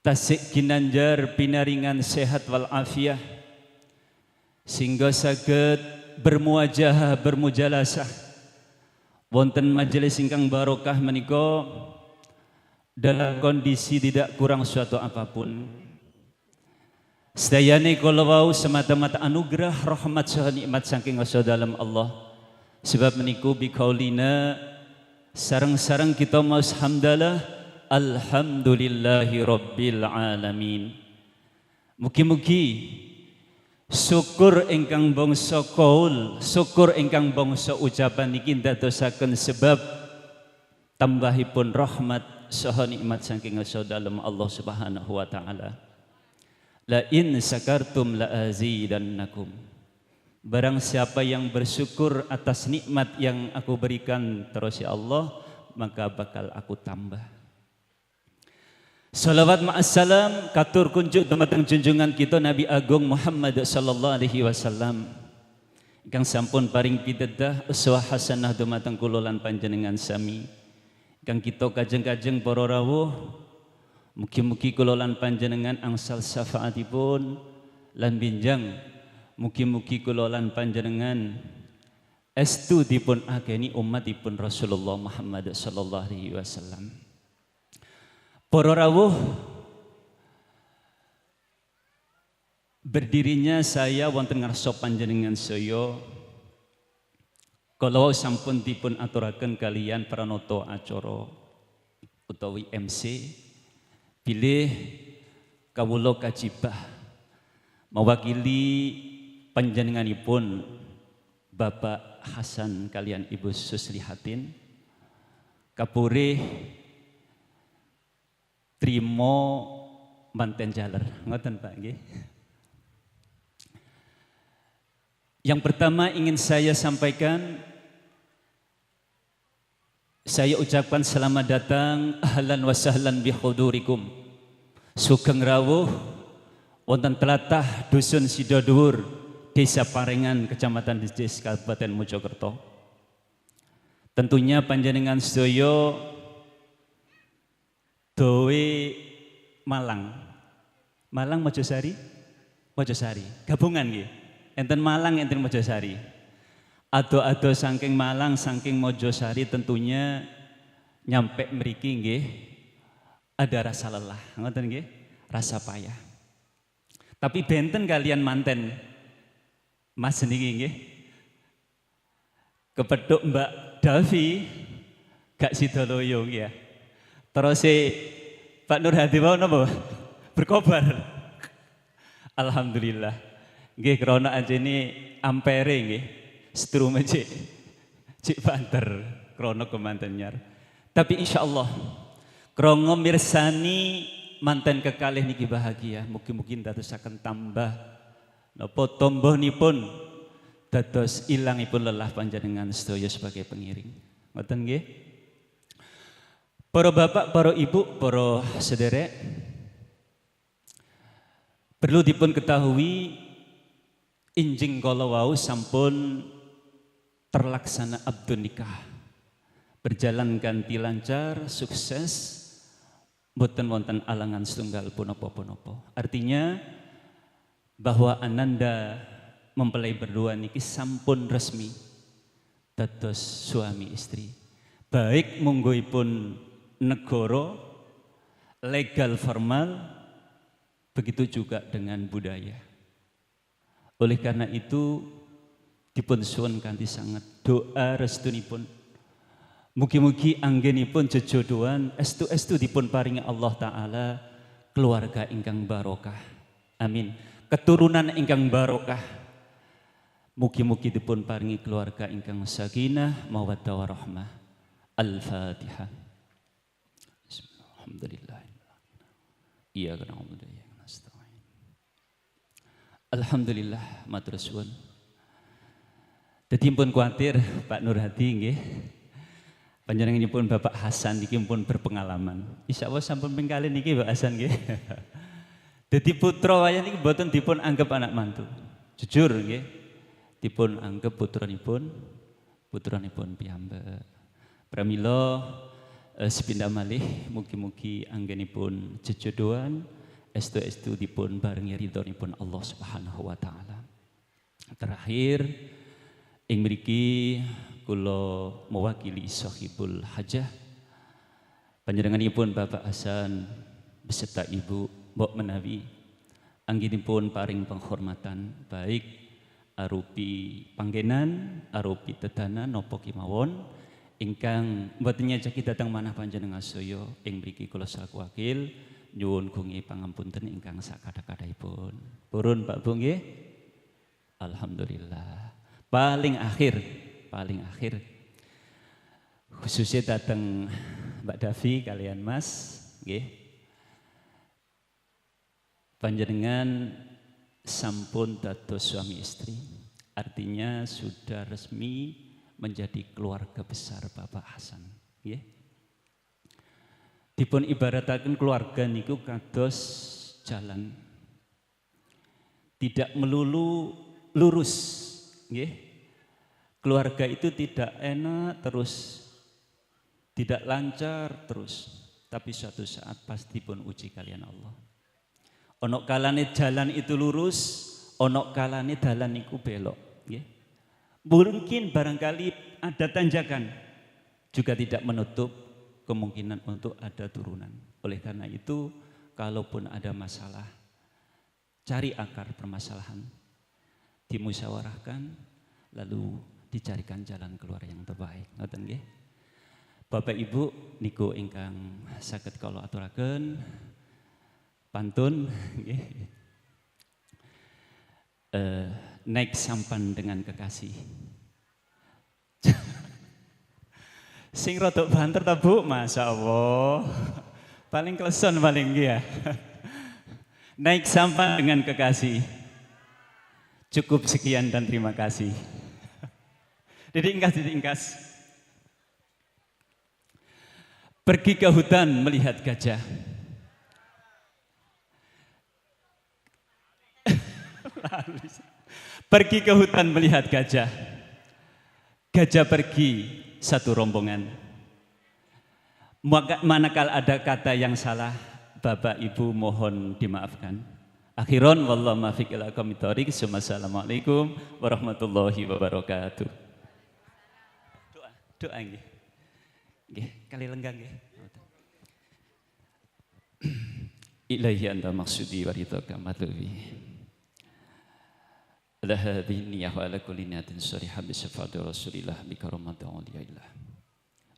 tasik ginanjar pinaringan sehat wal afiyah sehingga saged bermuajah bermujalasah wonten majelis ingkang barokah menika dalam kondisi tidak kurang suatu apapun. Sedayane kala wau semata-mata anugerah rahmat saha nikmat saking dalam Allah. Sebab meniku biqaulina sareng-sareng kita maos hamdalah alhamdulillahi rabbil alamin. Mugi-mugi syukur ingkang bangsa qaul, syukur ingkang bangsa ucapan niki ndadosaken sebab tambahipun rahmat saha nikmat saking dalam Allah Subhanahu wa taala. La in sakartum la azidannakum. Barang siapa yang bersyukur atas nikmat yang aku berikan terus ya Allah, maka bakal aku tambah. Salawat ma'assalam katur kunjuk dumateng junjungan kita Nabi Agung Muhammad sallallahu alaihi wasallam. Ingkang sampun paring pitedah uswah hasanah dumateng kula lan panjenengan sami. Ingkang kita kajeng-kajeng para rawuh, mugi-mugi kula lan panjenengan angsal syafaatipun lan binjang mugi-mugi kula lan panjenengan estu dipun ageni umatipun Rasulullah Muhammad sallallahu alaihi wasallam. Para rawuh, berdirinya saya wonten ngarsa panjenengan saya kalau sampun dipun aturaken kalian pranata acara utawi MC bilih kawula kajibah mewakili panjenenganipun Bapak Hasan kalian Ibu Suslihatin kapurih trimo manten jaler ngoten Pak nggih. Yang pertama ingin saya sampaikan, saya ucapkan selamat datang ahlan wa sahlan bi hudurikum. Sugeng rawuh wonten tlatah dusun Sidodhuwur, Desa Parengan, Kecamatan Dedes, Kabupaten Mojokerto. Tentunya panjenengan sedaya dowe Malang. Malang Mojosari? Mojosari. Gabungan nggih. Enten Malang, enten Mojosari. Ado-ado saking Malang, saking Mojosari tentunya nyampe mriki nggih ada rasa lelah, ngoten nggih, rasa payah. Tapi benten kalian manten Mas niki nggih. Kepethuk Mbak Davi gak sida loyo ya. Terus Pak Nur Hadi wau napa? Berkobar. Alhamdulillah. Nggih krana ajene ampere nggih. Strume cik banter krana kemanten nyar. Tapi insyaallah krana mirsani manten kekalih niki bahagia. Mugi-mugi dadosaken tambah napa tombohnipun dados ilangipun lelah panjenengan sedaya sebagai pengiring. Ngoten nggih. Para bapak, para ibu, para sederek, perlu dipun ketahui injing kala wau sampun terlaksana abdun nikah. Berjalan ganti lancar, sukses, mboten wonten alangan setunggal punapa-punapa. Artinya bahwa ananda mempelai berdua niki sampun resmi dados suami istri. Baik mungguhipun negara legal formal, begitu juga dengan budaya. Oleh karena itu dipun suwun kanthi sanget doa restunipun. Mugi-mugi anggenipun jejodohan estu-estu dipun paringi Allah taala keluarga ingkang barokah. Amin. Keturunan ingkang barokah. Mugi-mugi dipun paringi keluarga ingkang sakinah mawaddah warahmah. Al-Fatihah. Alhamdulillah. Iya kana alhamdulillah. Alhamdulillah matur suwun. Dadi pun kuatir Pak Nur Hadi nggih. Panjenenganipun Bapak Hasan niki pun berpengalaman. Insyaallah sampun ping kalih niki Pak Hasan nggih. Dadi putra wayah niki mboten dipun anggap anak mantu. Jujur nggih. Dipun anggap putranipun piyambak. Pramila sepindah malih mugi-mugi anggenipun jejodohan estu-estu dipun barengi ridhonipun Allah Subhanahu wa taala. Terakhir ing mriki kula mewakili sahibul hajah panjenenganipun Bapak Hasan beserta Ibu Mbok menawi anggenipun paring penghormatan baik arupi panggenan arupi tedanan napa kemawon ingkang mboten nyajaki dateng manah panjenengan sedaya ing mriki kula selaku wakil nyuwun gungi pangampunten ingkang sakadha-kadhaipun. Purun Pak Bu nggih. Alhamdulillah. Paling akhir khususnya dateng Mbak Davi kalian Mas nggih. Panjenengan sampun dados suami istri. Artinya artinya sudah resmi menjadi keluarga besar Bapak Hasan. Nggih. Dipun ibarataken keluarga niku kados jalan. Tidak melulu lurus, nggih. Keluarga itu tidak enak terus, tidak lancar terus, tapi suatu saat pasti pun uji kalian Allah. Ono kalane jalan itu lurus, ono kalane dalan iku belok, nggih. Mungkin barangkali ada tanjakan, juga tidak menutup kemungkinan untuk ada turunan. Oleh karena itu, kalaupun ada masalah, cari akar permasalahan, dimusyawarahkan, lalu dicarikan jalan keluar yang terbaik. Ngoten nggih. Bapak Ibu niku ingkang saged kula aturaken pantun nggih. Naik sampan dengan kekasih. Sing rada banter ta Bu? Masya Allah. Paling kleson paling ya. Naik sampan dengan kekasih. Cukup sekian dan terima kasih. Diringkas. Pergi ke hutan melihat gajah. Pergi ke hutan melihat gajah. Gajah pergi satu rombongan. Manakala ada kata yang salah, Bapak Ibu mohon dimaafkan. Akhiran wallahu muwaffiq ila aqwamit thoriq. Assalamualaikum warahmatullahi wabarakatuh. Doa nggih. Nggih, kali lenggang nggih. Ilahi anta maksudi wa ridhaka matlubi. Ala hadhihi niyyah wa ala kulli niyatin sharihah bi syafa'ati Rasulillah bi karamati awliyaillah.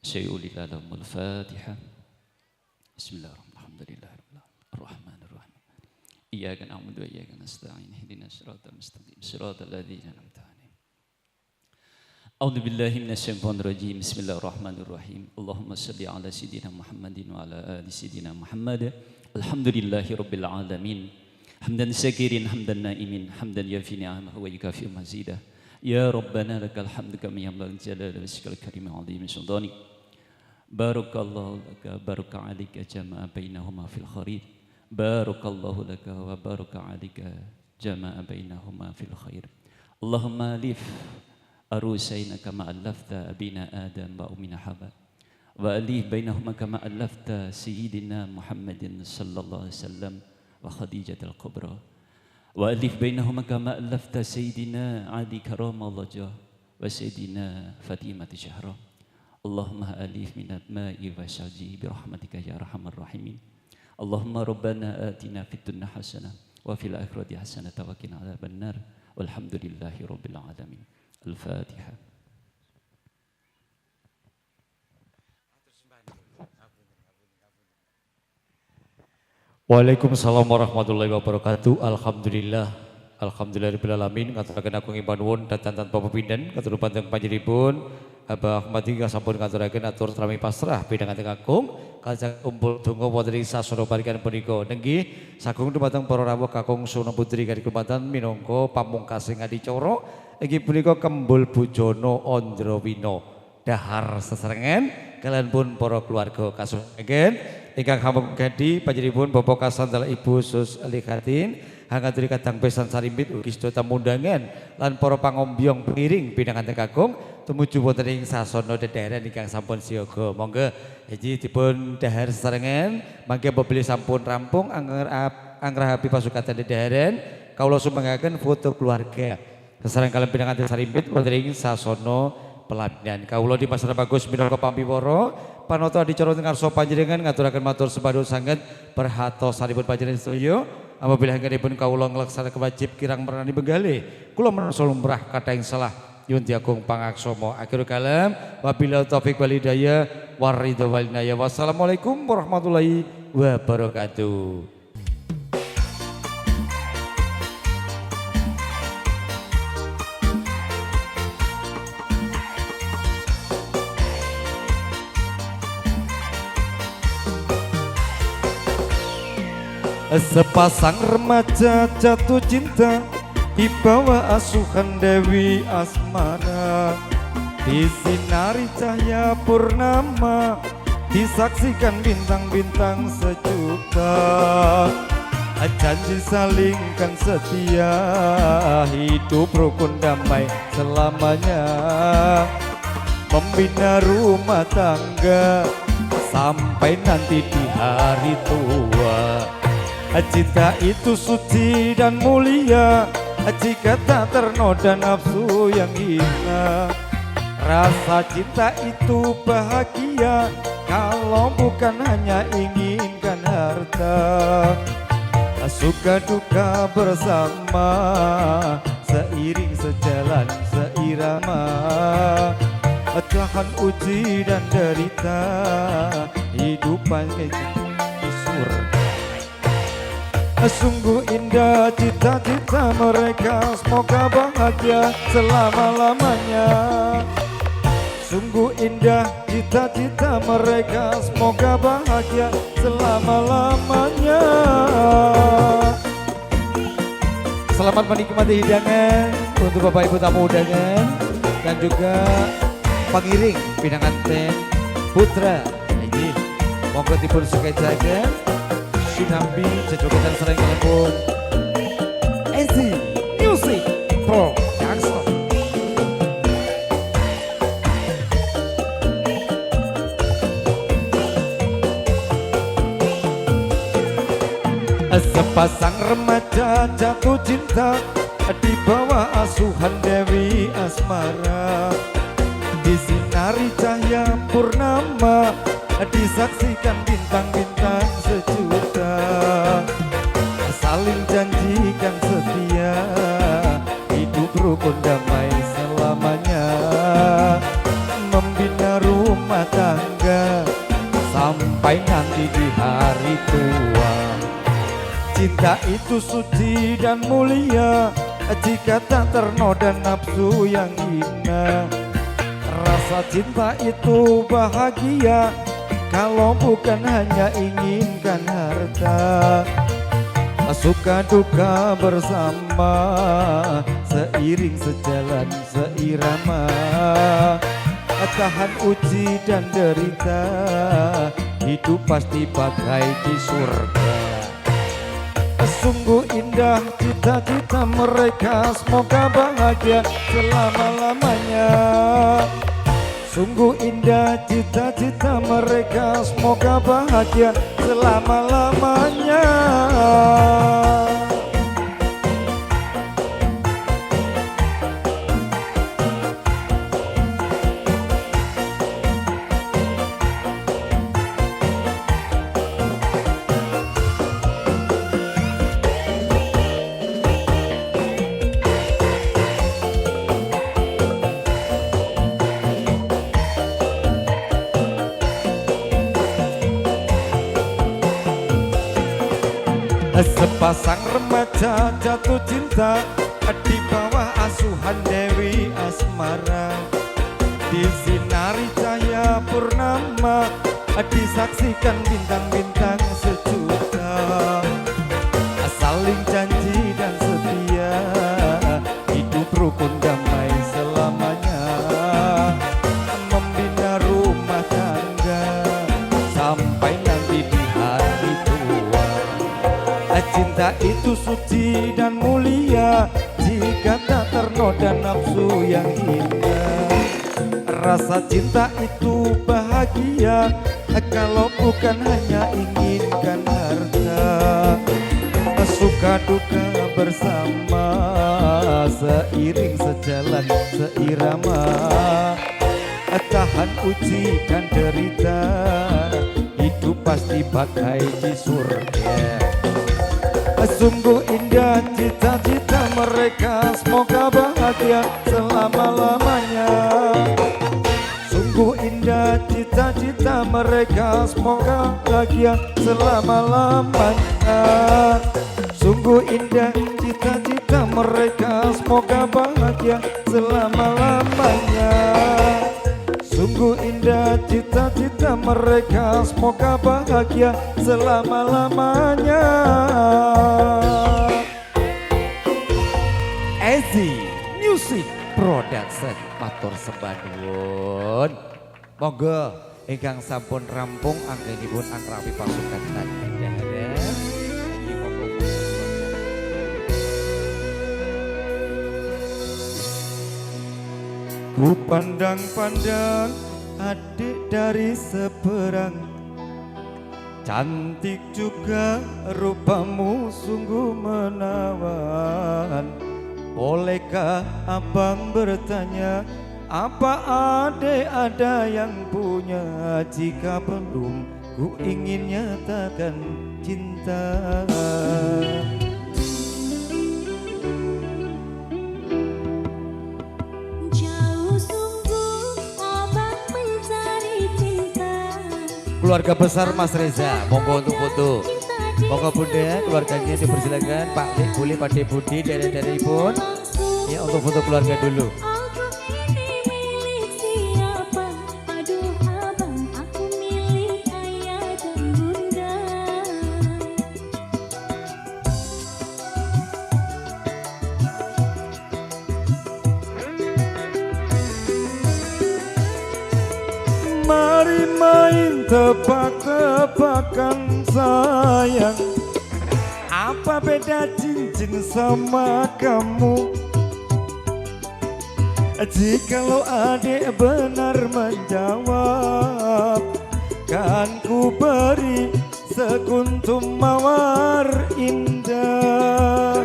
Sayyidina lahumul Fatihah. Bismillahirrahmanirrahim. Ar-Rahmanir-Rahim. Iyyaka na'budu wa iyyaka nasta'in. Ihdinas siratal mustaqim. Siratal ladzina an'amta 'alaihim. A'udzu billahi minasyaitonir rajim. Bismillahirrahmanirrahim. Allahumma shalli ala sayidina Muhammadin wa ala ali sayidina Muhammad. Alhamdulillahirabbil alamin. Hamdan syakirin, hamdan naimin, hamdan yafi ni'amahu wa yukafi mazidah. Ya Rabbana lakal hamdu kama yanbaghi jalali wajhikal karim azim sultanik. Barakallahu laka baraka alika jama'a bainahuma fil khair. Barakallahu laka wa baraka alika jama'a bainahuma fil khair. Allahumma alif arusaina kama allafta abina Adam wa ummina Hawa. Wa alif bainahuma kama allafta sayyidina Muhammadin sallallahu alaihi wasallam wa Khadijatul Kubra. Wa alif bainahuma kama allafta sayyidina Ali karamallahu wajhah wa sayyidina Fatimah Zahra. Allahumma alif minat ma'i wa syalji bi rahmatika ya arhamar rahimin. Allahumma rabbana atina fid dunya hasanah wa fil akhirati hasanah wa qina adzabannar. Walhamdulillahi rabbil alamin. Al-Fatihah. Waalaikumsalam warahmatullahi wabarakatuh. Alhamdulillahirabbil alamin. Ngaturaken agung ibanuwun datan tanpa pepindhan katur panteng panjenenganipun Abah Ahmad ing sampun ngaturaken atur sami pasrah pinanganten kakung kajeng umpul donga wonten ing sasana parikan punika. Nggih sagung dumateng para rawuh kakung Suna Putri kali kepatan minangka pamungkasing adicara inggih punika Kembul Bujono Andrawina dahar sesarengan kalian pun para keluarga kasunyeken ingkang hamugadi panjenenganipun Bapak Kasantala Ibu Sus Likhatin hangaturi kadang pesan sarimbit ugi sedaya tamu undangan lan para pangombyong pengiring pinanganten kakung tumuju wonten ing sasana dedherek ingkang sampun siaga. Monggo hiji dipun dahar sesarengan mangke apabila sampun rampung anggrahapi pasukan dedherek kawula sumengaken foto keluarga sesarengan kalian pinanganten sarimbit wonten ing sasana pelaminan. Kawula di Masana Bagus minangka pambiwara panata adicara ngarsa panjenengan ngaturaken matur sembah sanget perhatosipun panjenengan sedaya apabila anggenipun kawula nglaksanaken wajib kirang meranani benggale kula menasa lumrah kathah ing salah nyuwun diagung pangaksama. Akhirul kalam wabillahi taufik wal hidayah waridho wal inayah. Wassalamualaikum warahmatullahi wabarakatuh. Sepasang remaja jatuh cinta di bawah asuhan Dewi Asmara, disinari cahaya purnama, disaksikan bintang-bintang sejuta. Janji salingkan setia, hidup rukun damai selamanya, membina rumah tangga sampai nanti di hari tua. Cinta itu suci dan mulia jika tak ternoda nafsu yang hina. Rasa cinta itu bahagia kalau bukan hanya inginkan harta. Suka duka bersama, seiring sejalan seirama, tahan uji dan derita, hidup panjang di surga. Sungguh indah cita-cita mereka, semoga bahagia selama-lamanya. Sungguh indah cita-cita mereka, semoga bahagia selama-lamanya. Selamat menikmati hidangan untuk Bapak Ibu tamu undangan dan juga pengiring pinanganten putra. Ini monggo dipun sukajaken sinambi sejogetan sareng kalebon Ezi Music Production. Sepasang remaja jatuh cinta di bawah asuhan Dewi Asmara, disinari cahaya purnama, disaksikan bintang-bintang sejuta. Saling janjikan setia, hidup rukun damai selamanya, membina rumah tangga sampai nanti di hari tua. Cinta itu suci dan mulia jika tak ternoda nafsu yang hina. Rasa cinta itu bahagia kalau bukan hanya inginkan harta. Suka duka bersama, seiring sejalan seirama, tahan uji dan derita, hidup pasti bagai di surga. Sungguh indah cita-cita mereka, semoga bahagia selama-lamanya. Sungguh indah cita-cita mereka, semoga bahagia selama-lamanya. Sepasang remaja jatuh cinta di bawah asuhan Dewi Asmara, disinari cahaya purnama, disaksikan bintang-bintang sejuta. Saling janji dan setia, hidup rukun damai selamanya, membina rumah tangga sampai nanti di hari tua. Cinta itu suci dan mulia jika tak ternoda nafsu yang hina. Rasa cinta itu bahagia kalau bukan hanya inginkan harta. Suka duka bersama, seiring sejalan seirama, tahan uji dan derita, hidup pasti bagai di surga. Sungguh indah cita-cita mereka, semoga bahagia selama-lamanya. Sungguh indah cita-cita mereka, semoga bahagia selama-lamanya. Sungguh indah cita-cita mereka, semoga bahagia selama-lamanya. Sungguh indah cita-cita mereka, semoga bahagia selama-lamanya. Easy Music Production matur sembah nuwun. Monggo ingkang sampun rampung anggenipun anrawi pasukan Tandahara. Iki monggo. Ku pandang-pandang adik dari seberang, cantik juga rupamu sungguh menawan. Bolehkah abang bertanya, apa adik ada yang punya? Jika belum, ku ingin nyatakan cinta. Jauh sungguh abang mencari cinta. Keluarga besar Mas Reza, monggo untuk foto. Monggo bunda, keluarganya dipersilakan. Pak Dik, boleh Pak Dik Budi, dari pun. Ya untuk foto keluarga dulu. Aku ini milik siapa? Aduh abang, aku milik ayah dan bunda. Mari main tebak-tebakan sayang, apa beda cincin sama kamu? Jikalau adik benar menjawab, kan ku beri sekuntum mawar indah.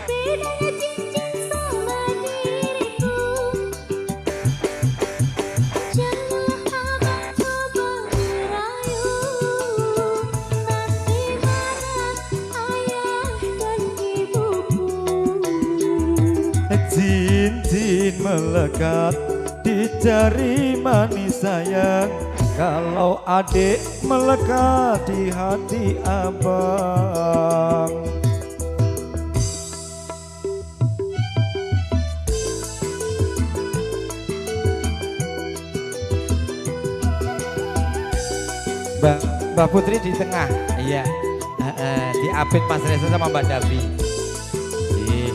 Bedanya cincin sama diriku. Janganlah abang coba merayu. Nanti marah ayah dan ibuku. Cincin melekat di jari manis sayang, kalau adik melekat di hati abang. Mbak Putri di tengah, iya. Diapit Mas Reza sama Mbak Davi. Ih.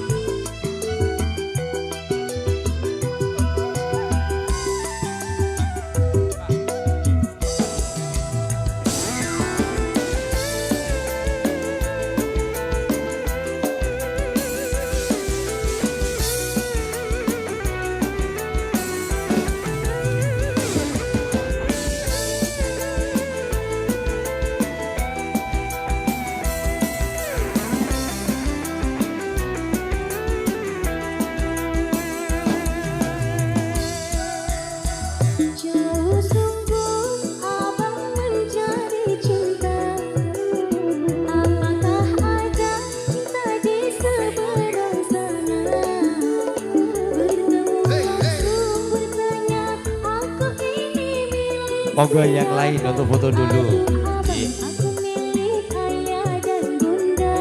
Jauh sungguh abang mencari cinta. Apakah ada cinta di seberang sana? Bertemu langsung bertanya, aku ini milik Monggo yang lain untuk foto dulu. abang, aku milik ayah dan bunda.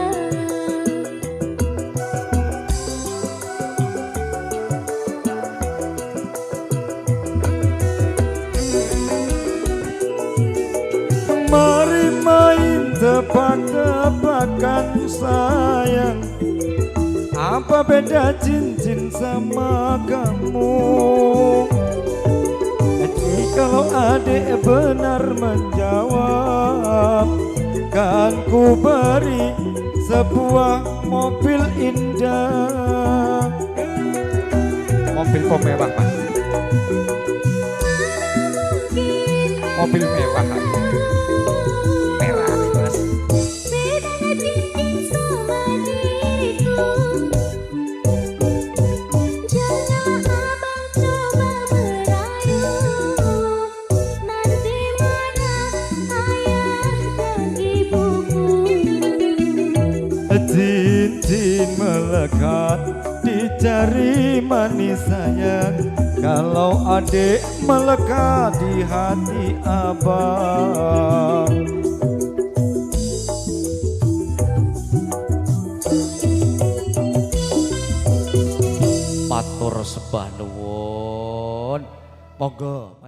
Mari main tebak-tebakan sayang, apa beda cincin sama kamu? Kalau adik benar menjawab, kan ku beri sebuah mobil indah. Mobil mewah Mas. Mobil mewah. Merah Mas. Bedanya cincin sama diriku. Jangan abang coba merayu. Nanti marah ayah dan ibuku. Cincin melekat di jari manis sayang, kalau adik melekat di hati abang. Matur sembah nuwun. Monggo.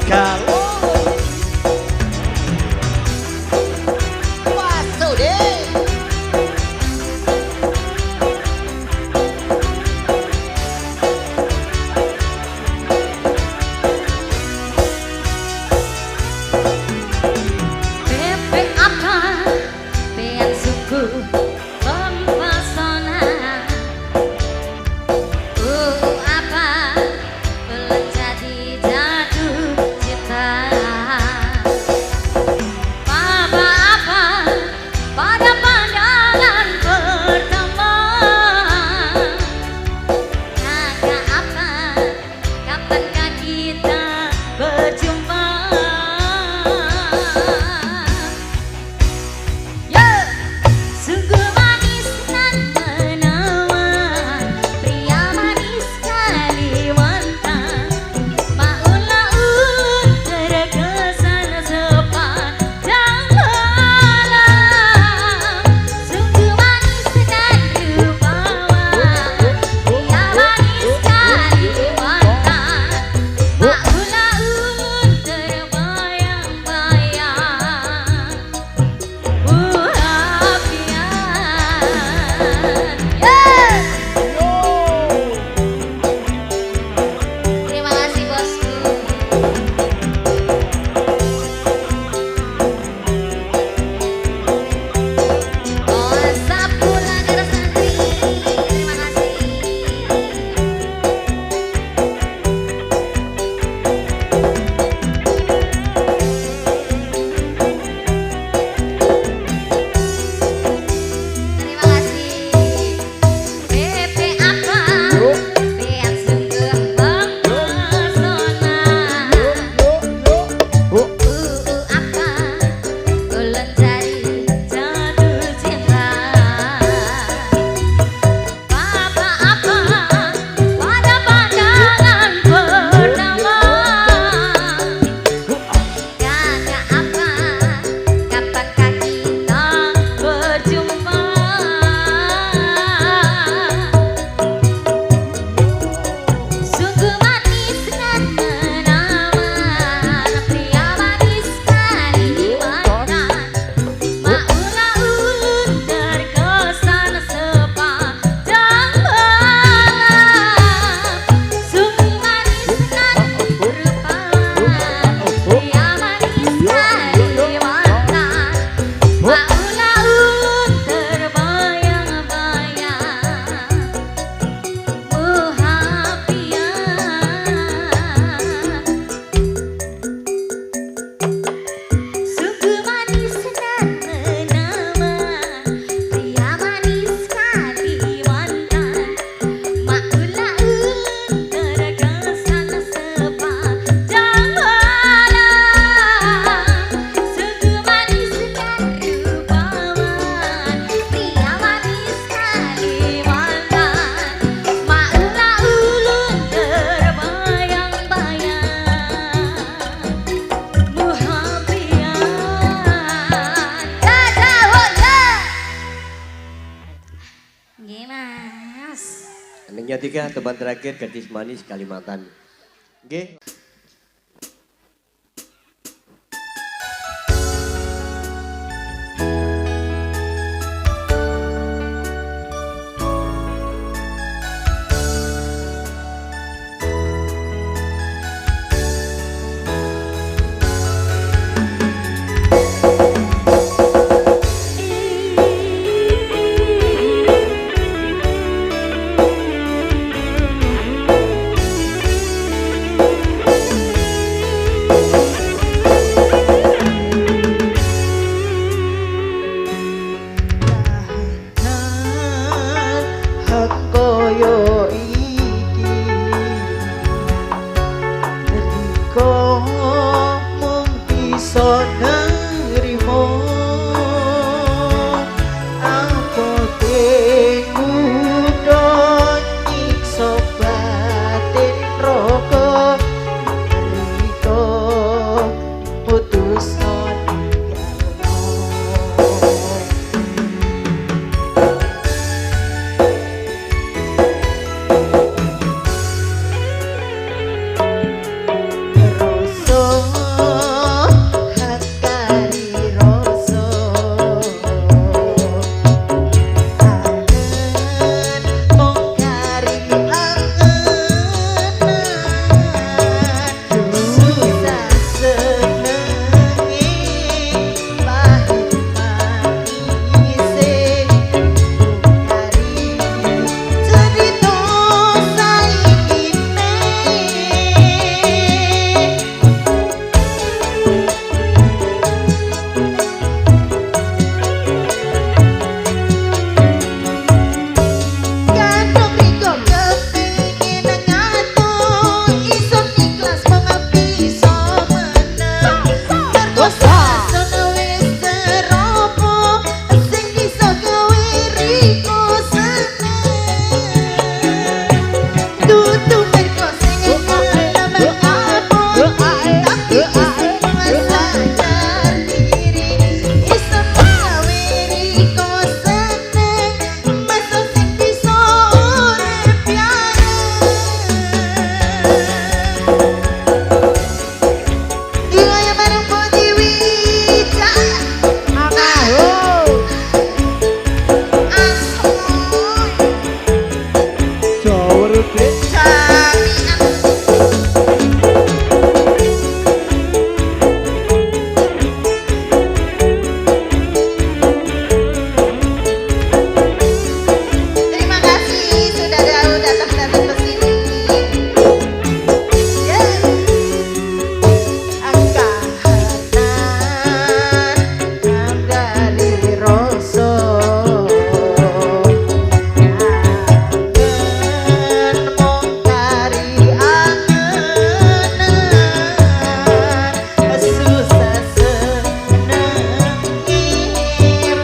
Galo Wasude Bebek apa yang sungguh mempesona. Apa belum jadi jatuh cinta. Apa pada pandangan pertama. Kakak apa kapankah kita berjumpa. Sungguh manis nan menawan, pria manis Kalimantan. Maun-laun terkesan sepanjang malam. Sungguh manis dan rupawan, pria manis Kalimantan. Maun-laun terbayang-bayang. Terima kasih bosku. Oh Sapula Gara Santri. Terima kasih. Terima kasih. Bebek apa yang sungguh mempesona. Apa belum jadi jatuh cinta. Apa pada pandangan pertama. Kakak apa kapankah kita berjumpa. Sungguh manis dan menawan, pria manis Kalimantan. Maun-laun terkesan sepanjang malam. Sungguh manis dan rupawan, pria manis Kalimantan. Maun-laun terbayang-bayang. Sungguh manis dan menawan, pria manis Kalimantan. Maun-laun terkesan sepanjang malam. Sungguh manis dan rupawan, pria manis Kalimantan. Maun-laun terbayang-bayang. Mas. Yang ketiga teman terakhir gadis manis Kalimantan. Oke. Gaya bareng Budi Wijaya. Terima kasih sudah datang ke sini. Ya. Angkatan dari Roso. Angen mongkari angenan susah senengi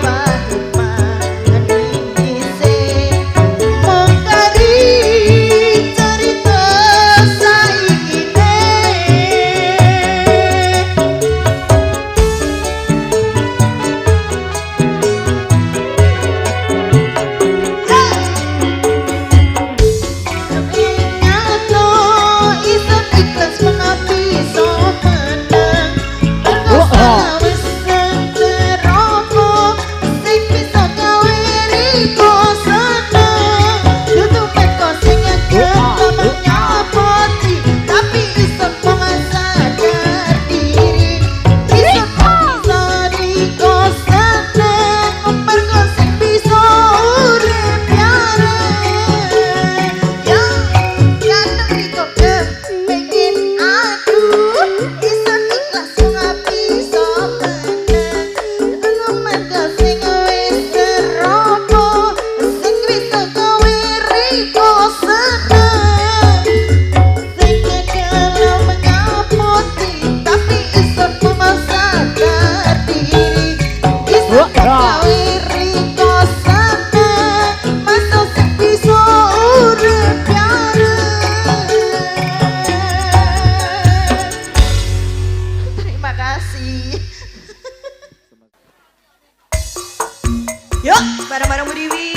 pahit manise mongkari cerita saikine. Nyato isun ikhlas mengabdi so menang Berkosa wis seteropo Sing bisa gawe riko seneng Dudu meko sing ngegem gampang nyapoti Tapi isun memasakkan diri Isun bisa riko seneng Mergo sing bisa urip yareng Yang kadang riko pengen aku Isun ikhlas mengabdi so menang Mergo sing wis seropo Sing bisa gawe riko seneng Sing ngegem menyaputi Tapi isun memasakkan diri Isun gawe riko seneng Masa sing bisa urip yareng. Terima kasih. Yuk, bareng-bareng Budi Wijaya.